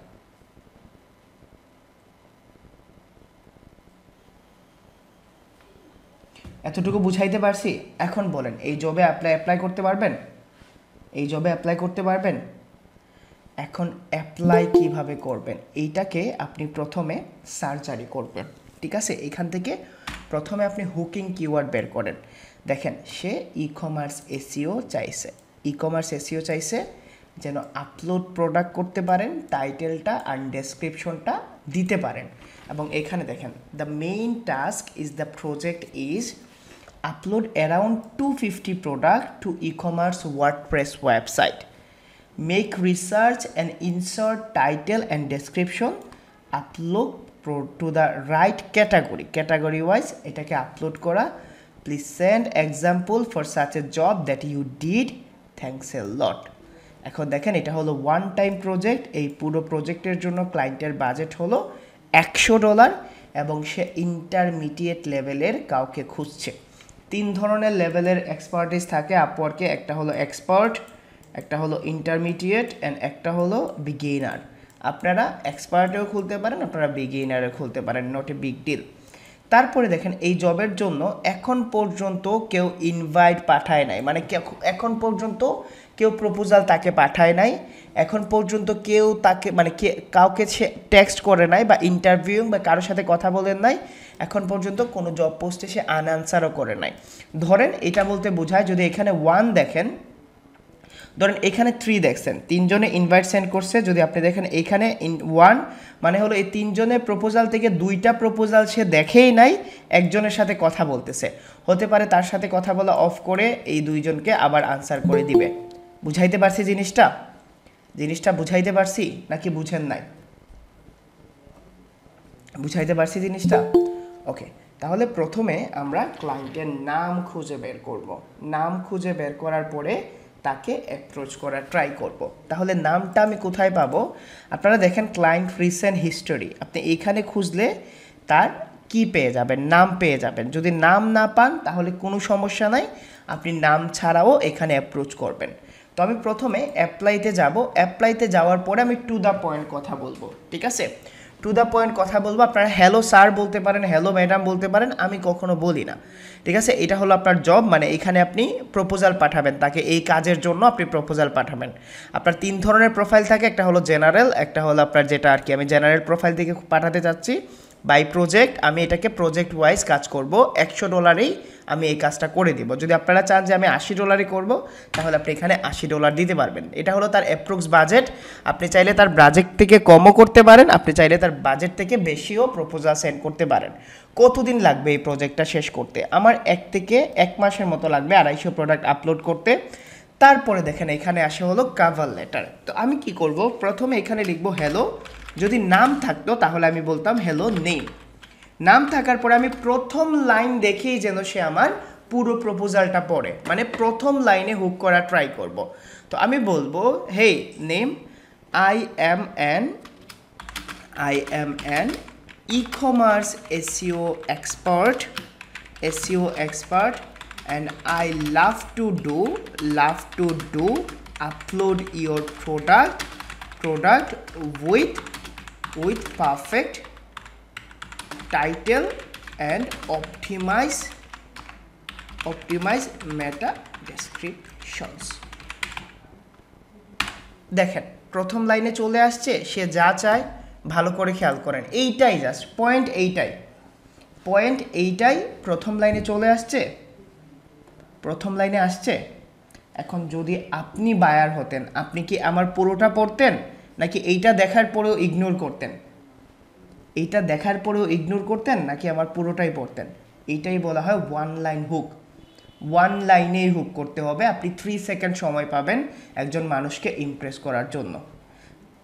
[SPEAKER 1] এতটুকু বুঝাইতে পারছি? এখন বলেন, এই জবে অ্যাপ্লাই করতে পারবেন? এই জবে অ্যাপ্লাই করতে পারবেন? এখন অ্যাপ্লাই কিভাবে করবেন, এইটাকে আপনি প্রথমে সার্চারি করবেন, ঠিক আছে? এখান থেকে প্রথমে আপনি হুকিং কিওয়ার্ড বের করেন। দেখেন সে ই-কমার্স এসইও চাইছে, যেন আপলোড প্রোডাক্ট করতে পারেন, টাইটেলটা আর ডেসক্রিপশনটা দিতে পারেন। এবং এখানে দেখেন, the main task is the project is upload around 250 product to e-commerce WordPress website. Make research and insert title and description. Upload to the right category wise এটাকে আপলোড করা। Please send example for such a job that you did. Thanks a lot. এখন দেখেন এটা হলো ওয়ান টাইম প্রজেক্ট। এই পুরো প্রজেক্টের জন্য ক্লায়েন্টের বাজেট হলো $100 এবং সে ইন্টারমিডিয়েট লেভেলের কাউকে খুঁজছে। 3 ধরনের লেভেলের এক্সপার্টিস থাকে আপওয়ার্কে, একটা হলো এক্সপার্ট, একটা হলো ইন্টারমিডিয়েট অ্যান্ড একটা হলো বিগিনার। আপনারা এক্সপার্টেও খুলতে পারেন, আপনারা বিগিনারেও খুলতে পারেন, নট এ বিগ ডিল। তারপরে দেখেন এই জবের জন্য এখন পর্যন্ত কেউ ইনভাইট পাঠায় নাই, মানে এখন পর্যন্ত কেউ প্রপোজাল তাকে পাঠায় নাই, এখন পর্যন্ত কেউ তাকে, মানে কাউকে সে টেক্সট করে নাই বা ইন্টারভিউ বা কারোর সাথে কথা বলেন নাই, এখন পর্যন্ত কোনো জব পোস্টে সে আনআনসারও করে নাই। ধরেন এটা বলতে বোঝায়, যদি এখানে 1 দেখেন, ধরেন এখানে 3 দেখছেন, 3 জনে ইনভাইট সেন্ড করছে। যদি আপনি দেখেন এখানে 1 মানে হলো এই 3 জনের প্রপোজাল থেকে 2টা প্রপোজাল সে দেখেই নাই, একজনের সাথে কথা বলতেছে। হতে পারে তার সাথে কথা বলা অফ করে এই 2 জনকে আবার আনসার করে দিবে। বুঝাইতে পারছি জিনিসটা বুঝাইতে পারছি নাকি বুঝেন নাই? বুঝাইতে পারছি জিনিসটা? ওকে, তাহলে প্রথমে আমরা ক্লায়েন্টের নাম খুঁজে বের করব। নাম খুঁজে বের করার পরে তাকে অ্যাপ্রোচ করার ট্রাই করব। তাহলে নামটা আমি কোথায় পাবো? আপনারা দেখেন ক্লায়েন্ট রিসেন্ট হিস্টোরি, আপনি এইখানে খুঁজলে তার কি পেয়ে যাবেন, নাম পেয়ে যাবেন। যদি নাম না পান তাহলে কোনো সমস্যা নাই, আপনি নাম ছাড়াও এখানে অ্যাপ্রোচ করবেন। তো আমি প্রথমে অ্যাপ্লাইতে যাব, অ্যাপ্লাইতে যাওয়ার পরে আমি টু দ্য পয়েন্ট কথা বলবো, ঠিক আছে? টু দ্য পয়েন্ট কথা বলবো। আপনারা হ্যালো স্যার বলতে পারেন, হ্যালো ম্যাডাম বলতে পারেন, আমি কখনো বলি না, ঠিক আছে? এটা হলো আপনার জব, মানে এখানে আপনি প্রপোজাল পাঠাবেন, তাকে এই কাজের জন্য আপনি প্রপোজাল পাঠাবেন। আপনার 3 ধরনের প্রোফাইল থাকে, একটা হলো জেনারেল, একটা হলো আপনার যেটা আর কি আমি জেনারেল প্রোফাইল থেকে পাঠাতে চাচ্ছি বাই প্রজেক্ট। আমি এটাকে প্রজেক্ট ওয়াইজ কাজ করব, $100 আমি এই কাজটা করে দিব। যদি আপনারা চান যে আমি $80 করব, তাহলে আপনি এখানে $80 দিতে পারবেন। এটা হলো তার অ্যাপ্রক্স বাজেট। আপনি চাইলে তার বাজেট থেকে কমও করতে পারেন, আপনি চাইলে তার বাজেট থেকে বেশিও প্রপোজাল সেন্ড করতে পারেন। কতদিন লাগবে এই প্রজেক্টটা শেষ করতে? আমার 1 থেকে 1 মাসের মতো লাগবে 250 প্রোডাক্ট আপলোড করতে। তারপরে দেখেন এখানে আসে হলো কাভার লেটার। তো আমি কি করব, প্রথমে এখানে লিখবো হ্যালো। যদি নাম থাকতো তাহলে আমি বলতাম হ্যালো নেম। নাম থাকার পরে আমি প্রথম লাইন দেখেই যেন সে আমার পুরো প্রপোজালটা পড়ে, মানে প্রথম লাইনে হুক করা ট্রাই করব। তো আমি বলবো hey name, I am an e-commerce SEO expert and I love to do upload your product with perfect title and optimize meta descriptions। দেখেন প্রথম লাইনে চলে আসছে, সে যা চায় ভালো করে খেয়াল করেন, এইটাই জাস্ট পয়েন্ট, এইটাই প্রথম লাইনে চলে আসছে, প্রথম লাইনে আসছে। এখন যদি আপনি বায়ার হতেন, আপনি কি আমার পুরোটা পড়তেন, নাকি এইটা দেখার পরেও ইগনোর করতেন? এইটা দেখার পরেও ইগনোর করতেন, নাকি আমার পুরোটাই পড়তেন? এইটাই বলা হয় ওয়ান লাইন হুক। ওয়ান লাইনেই হুক করতে হবে। আপনি 3 সেকেন্ড সময় পাবেন একজন মানুষকে ইমপ্রেস করার জন্য,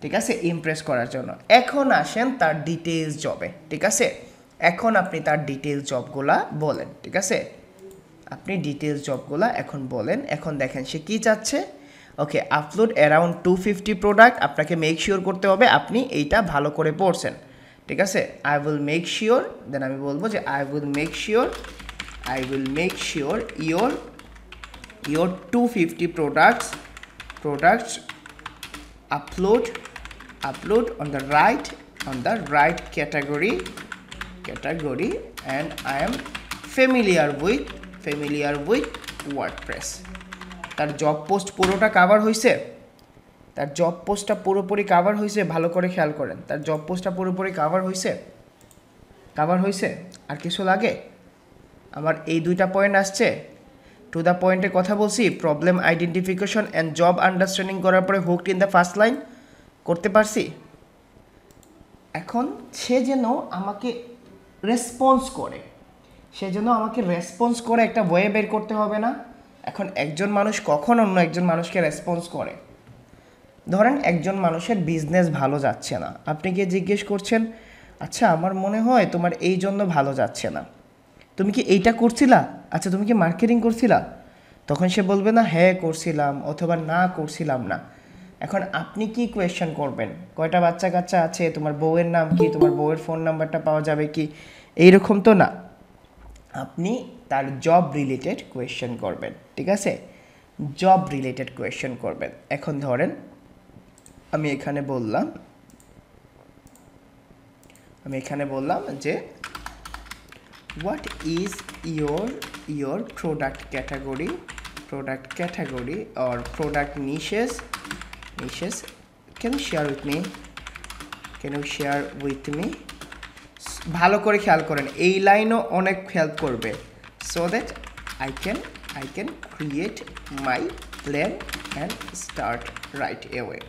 [SPEAKER 1] ঠিক আছে? ইমপ্রেস করার জন্য। এখন আসেন তার ডিটেইলস জবে, ঠিক আছে? এখন আপনি তার ডিটেইলস জবগুলা বলেন, ঠিক আছে? আপনি ডিটেইলস জবগুলা এখন বলেন। এখন দেখেন সে কি চাচ্ছে। ওকে, আপলোড অ্যারাউন্ড 250 প্রোডাক্ট। আপনাকে মেক শিওর করতে হবে আপনি এইটা ভালো করে পড়ছেন, ঠিক আছে? আই উইল মেক শিওর, দেন আমি বলবো যে I will make sure your 250 products upload on the right category and I am familiar with WordPress। তার জব পোস্ট পুরোটা কাভার হয়েছে, তার জব পোস্টটা পুরোপুরি কাভার হয়েছে, ভালো করে খেয়াল করেন, তার জব পোস্টটা পুরোপুরি কাভার হয়েছে। আর কিছু লাগে? আমার এই 2টা পয়েন্ট আসছে, টু দ্য পয়েন্টের কথা বলছি, problem identification and job understanding করার পরে hooked in the first line করতে পারছি। এখন সে যেন আমাকে রেসপন্স করে, একটা ওয়ে বের করতে হবে না? এখন একজন মানুষ কখন অন্য একজন মানুষকে রেসপন্স করে? ধরেন একজন মানুষের বিজনেস ভালো যাচ্ছে না, আপনি গিয়ে জিজ্ঞেস করছেন, আচ্ছা আমার মনে হয় তোমার এই জন্য ভালো যাচ্ছে না, তুমি কি এইটা করছিলা? আচ্ছা তুমি কি মার্কেটিং করছিলা? তখন সে বলবে না হ্যাঁ করছিলাম, অথবা না করছিলাম না। এখন আপনি কি কোয়েশ্চেন করবেন? কয়টা বাচ্চা কাচ্চা আছে, তোমার বউয়ের নাম কি, তোমার বউয়ের ফোন নাম্বারটা পাওয়া যাবে কি? এইরকম তো না, আপনি তার জব রিলেটেড কোয়েশ্চেন করবেন, ঠিক আছে? জব রিলেটেড কোয়েশ্চেন করবেন। এখন ধরেন আমি এখানে বললাম যে what is your product category or product niches? Can you share with me? ভালো করে খেয়াল করেন, এই লাইনও অনেক হেল্প করবে, so that I can create my plan and start right away।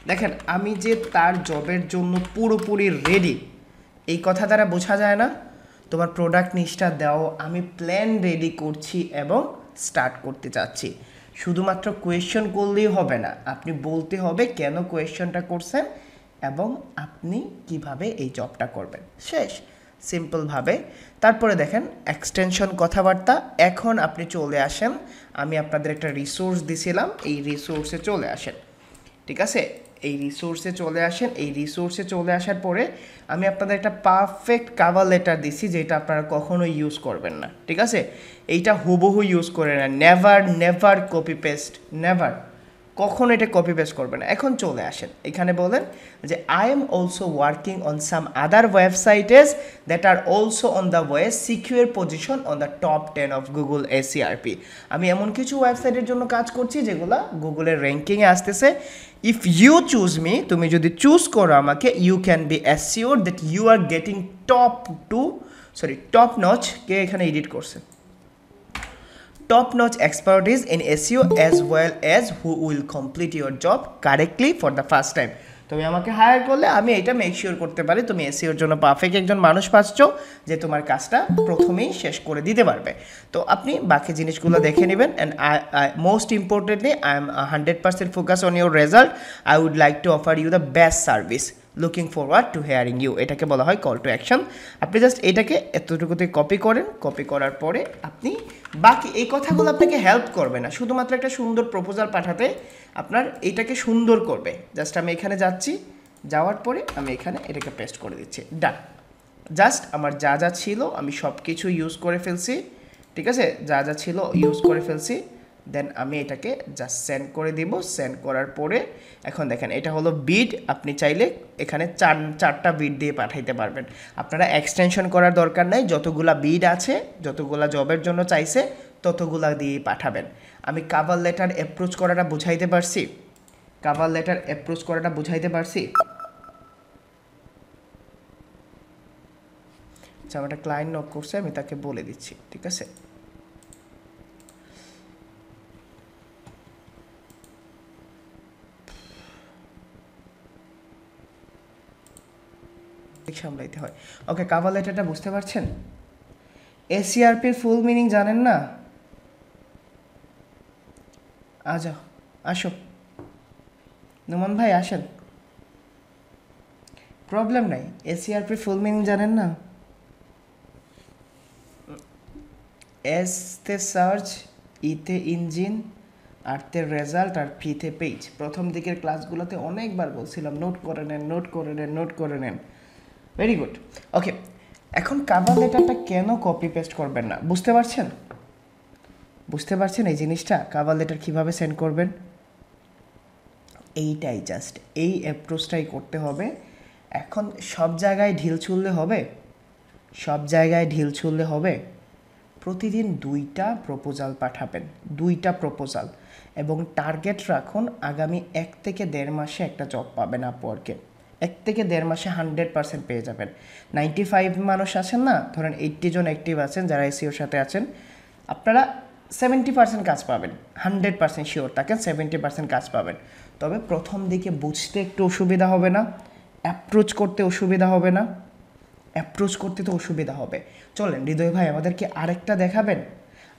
[SPEAKER 1] দেখেন আমি যে তার জবের জন্য পুরোপুরি রেডি, এই কথা দ্বারা বোঝা যায় না? তোমার প্রোডাক্ট নিশটা দাও, আমি প্ল্যান রেডি করছি এবং স্টার্ট করতে চাচ্ছি। শুধুমাত্র কোয়েশ্চেন করলেই হবে না, আপনি বলতে হবে কেন কোয়েশ্চেনটা করছেন এবং আপনি কিভাবে এই জবটা করবেন। শেষ, সিম্পলভাবে। তারপরে দেখেন এক্সটেনশন কথাবার্তা। এখন আপনি চলে আসেন, আমি আপনাদের একটা রিসোর্স দিছিলাম, এই রিসোর্সে চলে আসেন, ঠিক আছে? এই রিসোর্সে চলে আসার পরে আমি আপনাদের একটা পারফেক্ট কাভার লেটার দিছি, যেটা আপনারা কখনোই ইউজ করবেন না, ঠিক আছে? এইটা হুবহু ইউজ করে না, নেভার কপি পেস্ট, নেভার। কখনো এটা কপি পেস্ট করবেন না। এখন চলে আসেন এখানে বলেন যে I am also working on some other websites that are also on the way secure position on the top 10 of Google SERP. আমি এমন কিছু ওয়েবসাইটের জন্য কাজ করছি যেগুলো গুগলের র্যাঙ্কিংয়ে আসতেছে। ইফ ইউ চুজ মি, তুমি যদি চুজ করো আমাকে, you can be assure that you are getting top notch, কে এখানে এডিট করছে, top-notch expertise in SEO as well as who will complete your job correctly for the first time. তুমি আমাকে হায়ার করলে আমি এটা মেক শিওর করতে পারি তুমি এসইওর জন্য পারফেক্ট একজন মানুষ পাচ্ছ যে তোমার কাজটা প্রথমেই শেষ করে দিতে পারবে। তো আপনি বাকি জিনিসগুলো দেখে নেবেন। And most importantly I am 100% focus on your result. I would like to offer you the best service, looking forward to hearing you. এটাকে বলা হয় কল টু অ্যাকশন। আপনি জাস্ট এটাকে এতটুকুতে কপি করেন, কপি করার পরে আপনি বাকি এই কথাগুলো আপনাকে হেল্প করবে না, শুধুমাত্র একটা সুন্দর প্রপোজাল পাঠাতে আপনার এটাকে সুন্দর করবে। জাস্ট আমি এখানে যাচ্ছি, যাওয়ার পরে আমি এখানে এটাকে পেস্ট করে দিচ্ছি, ডান। জাস্ট আমার যা যা ছিল আমি সব কিছু ইউজ করে ফেলছি, ঠিক আছে, যা যা ছিল ইউজ করে ফেলছি। দেন আমি এটাকে জাস্ট সেন্ড করে দিব। সেন্ড করার পরে এখন দেখেন এটা হলো বিড। আপনি চাইলে এখানে চারটা বিড দিয়ে পাঠাইতে পারবেন। আপনারা এক্সটেনশন করার দরকার নাই, যতগুলা বিড আছে, যতগুলা জবের জন্য চাইছে ততগুলা দিয়েই পাঠাবেন। আমি কাভার লেটার অ্যাপ্রোচ করাটা বুঝাইতে পারছি? কাভার লেটার অ্যাপ্রোচ করাটা বুঝাইতে পারছি? আচ্ছা, আমার একটা ক্লায়েন্ট নক করছে, আমি তাকে বলে দিচ্ছি, ঠিক আছে। সামলাইতে হয়। ওকে, কাভার লেটারটা বুঝতে পারছেন? এসইআরপির ফুল মিনিং জানেন না? আসো নোমান ভাই, আসেন, প্রবলেম নাই। এসইআরপির ফুল মিনিং জানেন না? এস তে সার্চ, ইতে ইঞ্জিন, আর তে রেজাল্ট, আর পিতে পেজ। প্রথম দিকের ক্লাসগুলোতে অনেকবার বলছিলাম নোট করে নেন, নোট করে নেন, নোট করে নেন। Very good. ওকে, এখন কাভার লেটারটা কেন কপি পেস্ট করবেন না বুঝতে পারছেন? বুঝতে পারছেন এই জিনিসটা? কাভার লেটার কীভাবে সেন্ড করবেন, এইটাই, জাস্ট এই অ্যাপ্রোচটাই করতে হবে। এখন সব জায়গায় ঢিল ছুঁড়লে হবে? সব জায়গায় ঢিল ছুঁড়লে হবে? প্রতিদিন 2টা প্রপোজাল পাঠাবেন, 2টা প্রপোজাল, এবং টার্গেট রাখুন আগামী 1 থেকে 1.5 মাসে একটা জব পাবেন আপওয়ার্কে। 1 থেকে 1.5 মাসে 100% পেয়ে যাবেন। 95 মানুষ আছেন না, ধরেন 80 জন অ্যাক্টিভ আছেন যারা এসইওর সাথে আছেন, আপনারা 70% কাজ পাবেন। 100% শিওর থাকেন 70% কাজ পাবেন। তবে প্রথম দিকে বুঝতে একটু অসুবিধা হবে না? অ্যাপ্রোচ করতে অসুবিধা হবে না? অ্যাপ্রোচ করতে তো অসুবিধা হবে। চলেন হৃদয় ভাই, আমাদেরকে আরেকটা দেখাবেন।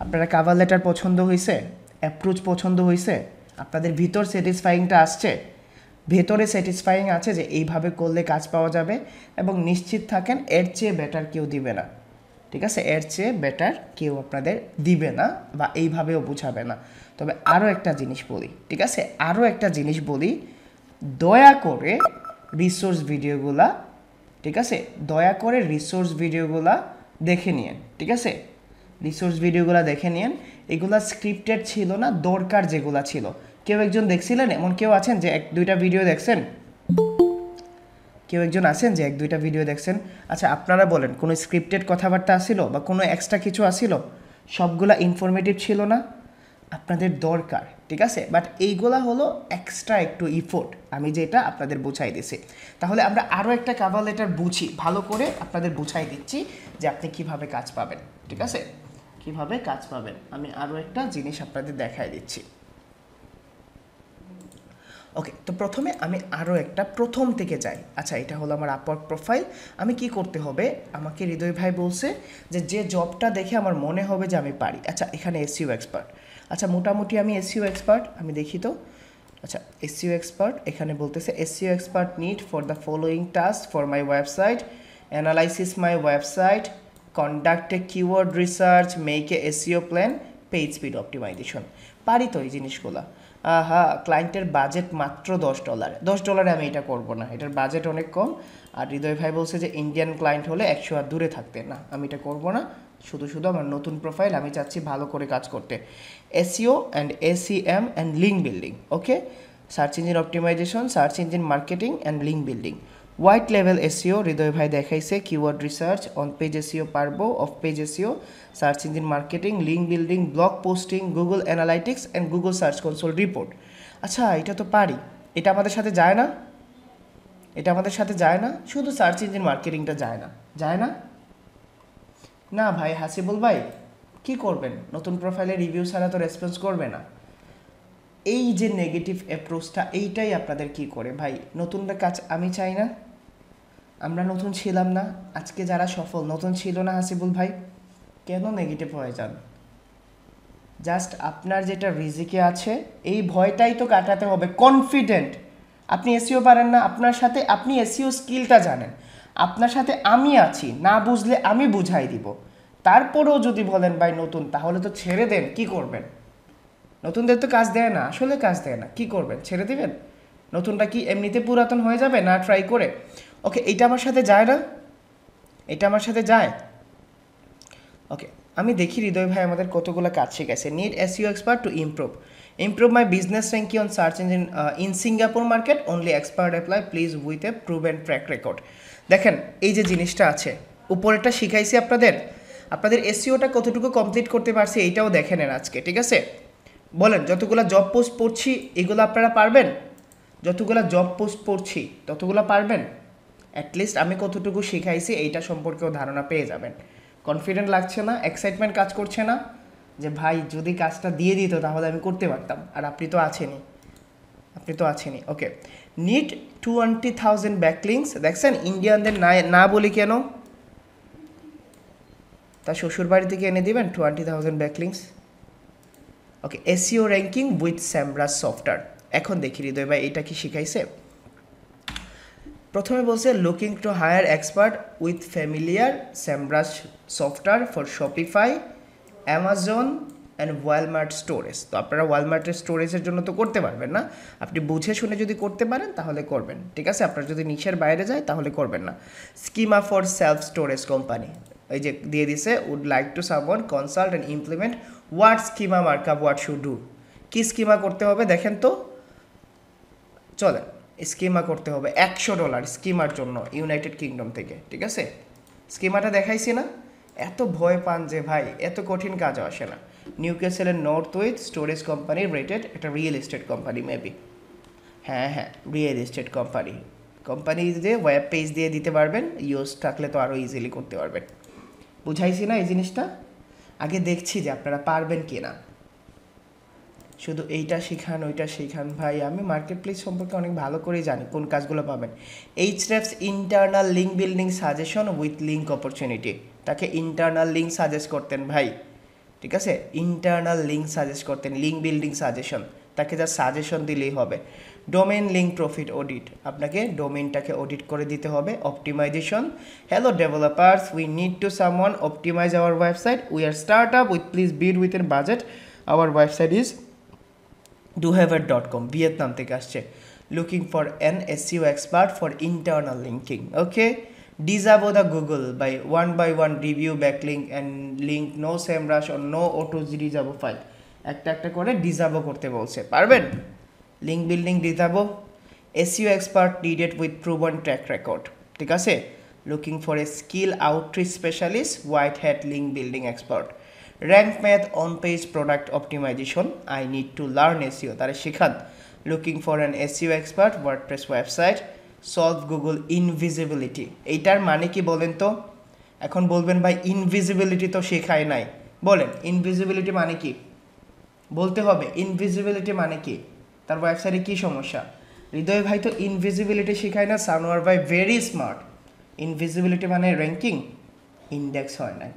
[SPEAKER 1] আপনারা কাভার লেটার পছন্দ হয়েছে, অ্যাপ্রোচ পছন্দ হয়েছে, আপনাদের ভিতর স্যাটিসফাইংটা আসছে, ভেতরে স্যাটিসফাইং আছে যে এইভাবে করলে কাজ পাওয়া যাবে, এবং নিশ্চিত থাকেন এর চেয়ে বেটার কেউ দিবে না, ঠিক আছে? এর চেয়ে বেটার কেউ আপনাদের দিবে না বা এইভাবেও বুঝাবে না। তবে আরও একটা জিনিস বলি, ঠিক আছে, আরও একটা জিনিস বলি, দয়া করে রিসোর্স ভিডিওগুলা, ঠিক আছে, দয়া করে রিসোর্স ভিডিওগুলা দেখে নিন, ঠিক আছে? রিসোর্স ভিডিওগুলো দেখে নিন। এগুলা স্ক্রিপ্টেড ছিল না, দরকার যেগুলা ছিল। কেউ একজন দেখছিলেন, এমন কেউ আছেন যে 1-2টা ভিডিও দেখছেন? কেউ একজন আছেন যে 1-2টা ভিডিও দেখছেন? আচ্ছা, আপনারা বলেন, কোনো স্ক্রিপ্টেড কথাবার্তা আসিল বা কোনো এক্সট্রা কিছু আসিল? সবগুলা ইনফরমেটিভ ছিল না? আপনাদের দরকার, ঠিক আছে, বাট এইগুলা হলো এক্সট্রা একটু ইফোর্ট, আমি যেটা আপনাদের বুঝাই দিছি। তাহলে আমরা আরও একটা কাভার লেটার বুঝি, ভালো করে আপনাদের বুঝাই দিচ্ছি যে আপনি কিভাবে কাজ পাবেন, ঠিক আছে, কিভাবে কাজ পাবেন। আমি আরও একটা জিনিস আপনাদের দেখাই দিচ্ছি। ওকে, তো প্রথমে আমি আরও একটা প্রথম থেকে যাই। আচ্ছা, এটা হলো আমার আপওয়ার্ক প্রোফাইল। আমি কি করতে হবে, আমাকে হৃদয় ভাই বলছে যে যে জবটা দেখে আমার মনে হবে যে আমি পারি। আচ্ছা, এখানে এসইও এক্সপার্ট। আচ্ছা, মোটামুটি আমি এসইও এক্সপার্ট, আমি দেখি তো। আচ্ছা, এসইও এক্সপার্ট এখানে বলতেছে SEO expert need for the following task for my website: analysis my website, conduct a keyword research, make a SEO plan, page speed optimization. পারি তো এই জিনিসগুলো। হ্যাঁ, ক্লায়েন্টের বাজেট মাত্র $10। $10 আমি এটা করব না, এটার বাজেট অনেক কম। আর হৃদয় ভাই বলছে যে ইন্ডিয়ান ক্লায়েন্ট হলে 100 আর দূরে থাকতে, না আমি এটা করব না, শুধু শুধু আমার নতুন প্রোফাইল, আমি চাচ্ছি ভালো করে কাজ করতে। SEO and SEM and link building, okay, search engine optimization, search engine marketing and link building. White লেভেল এসইও হৃদয় ভাই দেখাইছে, keyword research, on page SEO পারবো, off page SEO, search engine marketing, link building, blog posting, Google analytics and Google search console report. আচ্ছা, এটা তো পারি, এটা আমাদের সাথে যায় না, এটা আমাদের সাথে যায় না, শুধু সার্চ ইঞ্জিন মার্কেটিংটা যায় না, যায় না? না ভাই হাসিবুল ভাই, কি করবেন, নতুন প্রোফাইলে রিভিউ ছাড়া তো রেসপন্স করবে না। এই যে নেগেটিভ অ্যাপ্রোচটা, এইটাই আপনাদের কি করে ভাই, নতুনটা কাজ আমি চাই না, আমরা নতুন ছিলাম না, আজকে যারা সফল নতুন ছিল না হাসিবুল ভাই, কেন নেগেটিভ হয়ে যান? জাস্ট আপনার যেটা রিজিকে আছে এই ভয়টাই তো কাটাতে হবে। কনফিডেন্ট, আপনি এসইও পারেন না, আপনার সাথে আপনি এসইও স্কিলটা জানেন, আপনার সাথে আমি আছি, না বুঝলে আমি বুঝাই দিব। তারপরেও যদি বলেন ভাই নতুন, তাহলে তো ছেড়ে দেন, কি করবেন? নতুনদের তো কাজ দেয় না, আসলে কাজ দেয় না, কি করবেন, ছেড়ে দিবেন? নতুনটা কি এমনিতে পুরাতন হয়ে যাবে না ট্রাই করে? ওকে, এটা আমার সাথে যায় না, এটা আমার সাথে যায়। ওকে, আমি দেখি হৃদয় ভাই আমাদের কতগুলো কাজ শিখেছে। Need SEO expert to improve my business ranking on search engine in Singapore market, only expert apply please with a proven track record. দেখেন এই যে জিনিসটা আছে, উপরেরটা শিখাইছি আপনাদের এসইওটা কতটুকু কমপ্লিট করতে পারছি এইটাও দেখে নেন আজকে, ঠিক আছে? বলেন, যতগুলো জব পোস্ট পড়ছি এগুলো আপনারা পারবেন? যতগুলো জব পোস্ট পড়ছি ততগুলো পারবেন? অ্যাটলিস্ট আমি কতটুকু শিখাইছি এইটা সম্পর্কেও ধারণা পেয়ে যাবেন। কনফিডেন্ট লাগছে না, এক্সাইটমেন্ট কাজ করছে না যে ভাই যদি কাজটা দিয়ে দিত তাহলে আমি করতে পারতাম, আর আপনি তো আছেনই। ওকে, নিড 20,000 ব্যাকলিংস। দেখছেন ইন্ডিয়ানদের না বলি কেন, তার শ্বশুর বাড়ি থেকে এনে দিবেন 20,000 backlinks. Okay, SEO ranking with Semrush software. এখন দেখি হৃদয় ভাই এটা কি শিখাইছে। প্রথমে বলছে looking to hire expert with familiar Semrush software for Shopify, Amazon and Walmart storage. তো আপনারা ওয়ালমার্টের স্টোরেজের জন্য তো করতে পারবেন না, আপনি বুঝে শুনে যদি করতে পারেন তাহলে করবেন, ঠিক আছে? আপনার যদি নিচের বাইরে যায় তাহলে করবেন না। Schema for self storage company, এই যে দিয়ে দিছে, would like to someone consult and implement what schema markup what should do. কী স্কিমা করতে হবে দেখেন তো, চলেন স্কিমা করতে হবে $100 স্কিমার জন্য ইউনাইটেড কিংডম থেকে, ঠিক আছে? স্কিমাটা দেখাইছি না, এত ভয় পান যে ভাই এত কঠিন কাজও আসে না। নিউক্যাসেলের north with storage company rated, একটা রিয়েল এস্টেট কোম্পানি মেবি, হ্যাঁ রিয়েল এস্টেট কোম্পানি যে ওয়েব পেজ দিয়ে দিতে পারবেন, ইউজ থাকলে তো আরও ইজিলি করতে পারবেন। বুঝাইছি না এই জিনিসটা? আগে দেখছি যে আপনারা পারবেন কি না, শুধু এইটা শিখান ওইটা শিখান। ভাই আমি মার্কেট প্লেস সম্পর্কে অনেক ভালো করেই জানি কোন কাজগুলো পাবেন। Ahrefs internal link building suggestion with link opportunity, তাকে ইন্টারনাল লিঙ্ক সাজেস্ট করতেন ভাই, ঠিক আছে? ইন্টারনাল লিঙ্ক সাজেস্ট করতেন, লিঙ্ক বিল্ডিং সাজেশন, তাকে যা সাজেশন দিলেই হবে। ডোমেন লিঙ্ক প্রফিট অডিট, আপনাকে ডোমেনটাকে অডিট করে দিতে হবে। Optimization, hello developers, we need to someone optimize our website, we are start up with please bid with এর budget, our website is dohaver.com, Vietnam থেকে আসছে। Looking for an SEO expert for internal linking. Okay, disavow the Google by one review backlink and link, no Semrush or no auto disavow file. একটা করে ডিজাবো করতে বলছে, পারবেন? Link building disavow, SEO expert needed with প্রুভন track record, ঠিক আছে? Looking for a skill outreach specialist, white hat link building expert. Rank math on page product optimization, I need to learn SEO, তারা শেখান। Looking for an SEO expert, WordPress website, solve Google invisibility. এইটার মানে কি বলেন তো? এখন বলবেন ভাই ইনভিজিবিলিটি তো শেখায় নাই, বলেন ইনভিজিবিলিটি মানে কি বলতে হবে। ইনভিজিবিলিটি মানে কি, তার ওয়েবসাইটে কী সমস্যা? হৃদয় ভাই তো ইনভিজিবিলিটি শেখায় না, সানোয়ার ভাই ভেরি স্মার্ট। ইনভিজিবিলিটি মানে র্যাঙ্কিং ইন্ডেক্স হয় না,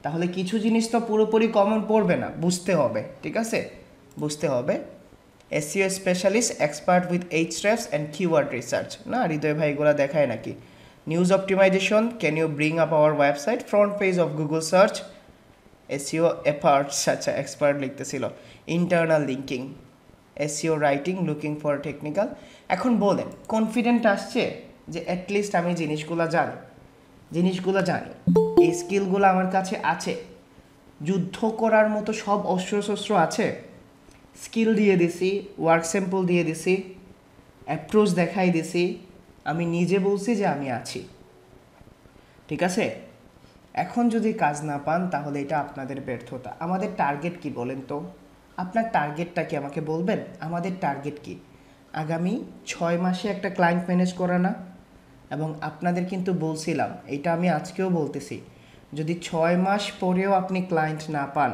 [SPEAKER 1] তাহলে কিছু জিনিস তো পুরোপুরি কমন পড়বে না, বুঝতে হবে, ঠিক আছে? বুঝতে হবে। SEO specialist expert with Ahrefs and keyword research, না হৃদয় ভাই এগুলো দেখায় নাকি? News optimization, can you bring up our website front page of Google search, SEO experts, আচ্ছা এক্সপার্ট লিখতেছিল। Internal linking, SEO writing, looking for technical. এখন বলেন কনফিডেন্ট আসছে যে অ্যাটলিস্ট আমি জিনিসগুলো জানি, এই স্কিলগুলো আমার কাছে আছে, যুদ্ধ করার মতো সব অস্ত্রশস্ত্র আছে, স্কিল দিয়ে দিছি, ওয়ার্ক স্যাম্পল দিয়ে দিছি, অ্যাপ্রোচ দেখাই দিছি, আমি নিজে বলছি যে আমি আছি, ঠিক আছে? এখন যদি কাজ না পান তাহলে এটা আপনাদের ব্যর্থতা। আমাদের টার্গেট কি বলেন তো? আপনার টার্গেটটা কি আমাকে বলবেন? আমাদের টার্গেট কি? আগামী 6 মাসে একটা ক্লায়েন্ট ম্যানেজ করা না? এবং আপনাদের কিন্তু বলছিলাম, এটা আমি আজকেও বলতেছি, যদি 6 মাস পরেও আপনি ক্লায়েন্ট না পান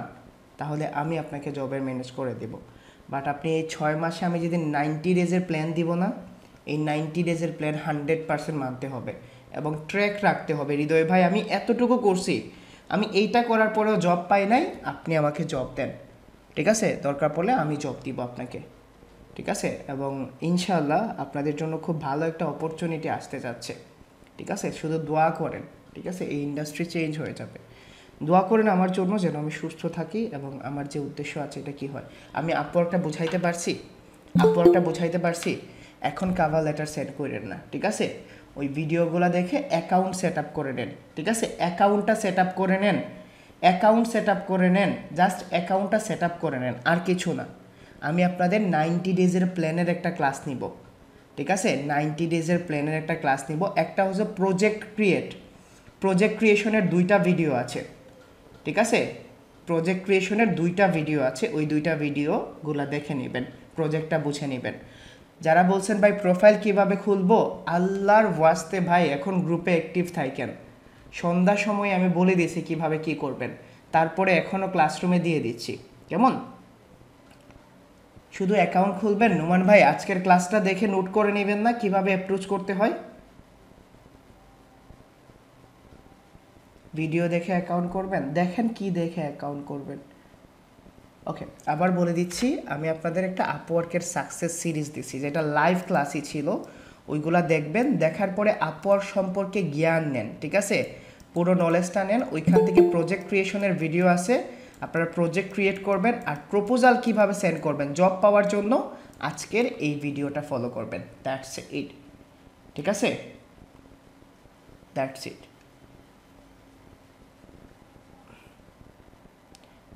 [SPEAKER 1] তাহলে আমি আপনাকে জবের ম্যানেজ করে দেব। বাট আপনি এই 6 মাসে আমি যদি 90 ডেজের প্ল্যান দিব না, এই 90 ডেজের প্ল্যান 100% মানতে হবে এবং ট্র্যাক রাখতে হবে। হৃদয় ভাই আমি এতটুকু করছি, আমি এইটা করার পরেও জব পাই নাই, আপনি আমাকে জব দেন, ঠিক আছে? দরকার পড়লে আমি জব দিব আপনাকে, ঠিক আছে? এবং ইনশাআল্লাহ আপনাদের জন্য খুব ভালো একটা অপরচুনিটি আসতে যাচ্ছে, ঠিক আছে? শুধু দোয়া করেন, ঠিক আছে? এই ইন্ডাস্ট্রি চেঞ্জ হয়ে যাবে। দোয়া করেন আমার জন্য যেন আমি সুস্থ থাকি এবং আমার যে উদ্দেশ্য আছে এটা কি হয়। আমি আপওয়ার্কটা বুঝাইতে পারছি, এখন কাভার লেটার সেন্ড করেন না, ঠিক আছে? ওই ভিডিওগুলো দেখে অ্যাকাউন্ট সেট আপ করে নেন, ঠিক আছে? অ্যাকাউন্ট সেট আপ করে নেন, জাস্ট অ্যাকাউন্টটা সেট আপ করে নেন, আর কিছু না। আমি আপনাদের 90 ডেজের প্ল্যানের একটা ক্লাস নিব, ঠিক আছে? 90 ডেজের প্ল্যানের একটা ক্লাস নিব। একটা হচ্ছে প্রজেক্ট ক্রিয়েশনের 2টা ভিডিও আছে, ঠিক আছে? প্রজেক্ট ক্রিয়েশনের 2টা ভিডিও আছে, ওই 2টা ভিডিওগুলো দেখে নেবেন, প্রজেক্টটা বুঝে নেবেন। যারা বলছেন ভাই প্রোফাইল কিভাবে খুলবো, আল্লাহর ওয়াস্তে ভাই এখন গ্রুপে অ্যাক্টিভ থাকেন। সন্ধ্যার সময় আমি বলে দিয়েছি কিভাবে কি করবেন, তারপরে এখনও ক্লাসরুমে দিয়ে দিচ্ছি, কেমন? শুধু অ্যাকাউন্ট খুলবেন। নোমান ভাই আজকের ক্লাসটা দেখে নোট করে নেবেন না কিভাবে অ্যাপ্রোচ করতে হয়? ভিডিও দেখে অ্যাকাউন্ট করবেন, দেখেন কি দেখে অ্যাকাউন্ট করবেন। ওকে, আবার বলে দিচ্ছি, আমি আপনাদের একটা আপওয়ার্কের সাকসেস সিরিজ দিচ্ছি, যেটা লাইভ ক্লাসই ছিল। ওইগুলা দেখবেন, দেখার পরে আপওয়ার্ক সম্পর্কে জ্ঞান নেন, ঠিক আছে? পুরো নলেজটা নেন। ওইখান থেকে প্রজেক্ট ক্রিয়েশনের ভিডিও আছে, আপনারা প্রজেক্ট ক্রিয়েট করবেন। আর প্রপোজাল কিভাবে সেন্ড করবেন জব পাওয়ার জন্য আজকের এই ভিডিওটা ফলো করবেন। দ্যাটস ইট, ঠিক আছে? That's it.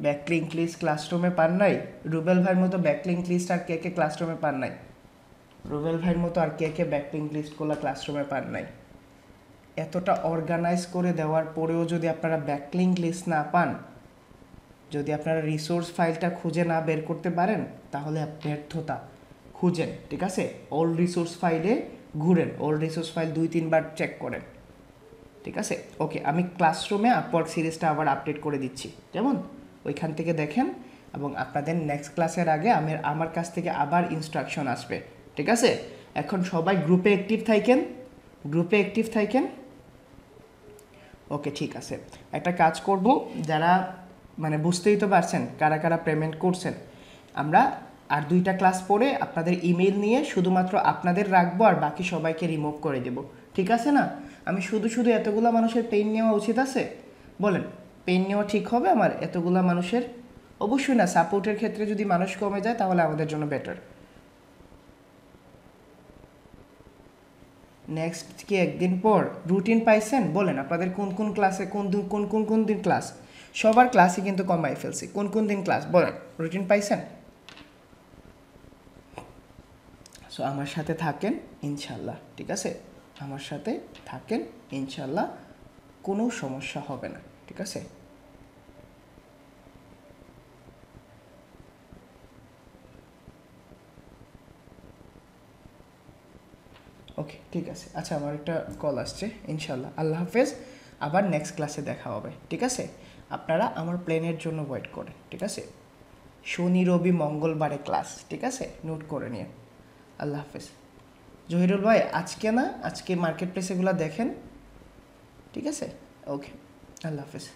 [SPEAKER 1] ব্যাকলিংক লিস্ট ক্লাসরুমে পান নাই? রুবেল ভাইয়ের মতো ব্যাকলিংক লিস্ট আর কে কে ক্লাসরুমে পান নাই? রুবেল ভাইয়ের মতো আর কে কে ব্যাকলিংক লিস্টগুলো ক্লাসরুমে পান নাই? এতটা অর্গানাইজ করে দেওয়ার পরেও যদি আপনারা ব্যাকলিংক লিস্ট না পান, যদি আপনারা রিসোর্স ফাইলটা খুঁজে না বের করতে পারেন, তাহলে ব্যর্থতা। খুঁজেন, ঠিক আছে? ওল্ড রিসোর্স ফাইলে ঘুরেন, ওল্ড রিসোর্স ফাইল 2-3 বার চেক করেন, ঠিক আছে? ওকে, আমি ক্লাসরুমে আপওয়ার্ক সিরিজটা আবার আপডেট করে দিচ্ছি, যেমন ওইখান থেকে দেখেন। এবং আপনাদের নেক্সট ক্লাসের আগে আমার কাছ থেকে আবার ইনস্ট্রাকশন আসবে, ঠিক আছে? এখন সবাই গ্রুপে অ্যাক্টিভ থাকেন। ওকে, ঠিক আছে। একটা কাজ করব, যারা মানে বুঝতেই তো পারছেন কারা কারা পেমেন্ট করছেন, আমরা আর 2টা ক্লাস পরে আপনাদের ইমেল নিয়ে শুধুমাত্র আপনাদের রাখবো আর বাকি সবাইকে রিমুভ করে দেব, ঠিক আছে না? আমি শুধু এতগুলো মানুষের পেইন নেওয়া উচিত আছে? বলেন, পেইন নেওয়া ঠিক হবে আমার এতগুলো মানুষের? অবশ্যই না। সাপোর্টের ক্ষেত্রে যদি মানুষ কমে যায় তাহলে আমাদের জন্য বেটার। নেক্সট কি একদিন পর রুটিন পাইছেন? বলেন আপনাদের কোন কোন ক্লাসে কোন দিন ক্লাস? সবার ক্লাসই কিন্তু কমাই ফেলছি, কোন দিন ক্লাস বলেন, রুটিন পাইছেন? সো আমার সাথে থাকেন ইনশাল্লাহ, ঠিক আছে? আমার সাথে থাকেন ইনশাল্লাহ, কোনো সমস্যা হবে না, ঠিক আছে? ওকে, ঠিক আছে। আচ্ছা, আমার একটা কল আসছে, ইনশাল্লাহ। আল্লাহ হাফেজ, আবার নেক্সট ক্লাসে দেখা হবে, ঠিক আছে? আপনারা আমার প্লেনের জন্য ওয়েট করেন, ঠিক আছে? শনি রবি মঙ্গলবারে ক্লাস, ঠিক আছে? নোট করে নিয়ে। আল্লাহ হাফেজ। জহিরুল ভাই আজকে মার্কেট প্লেস এগুলো দেখেন, ঠিক আছে? ওকে, আল্লাহ হাফেজ।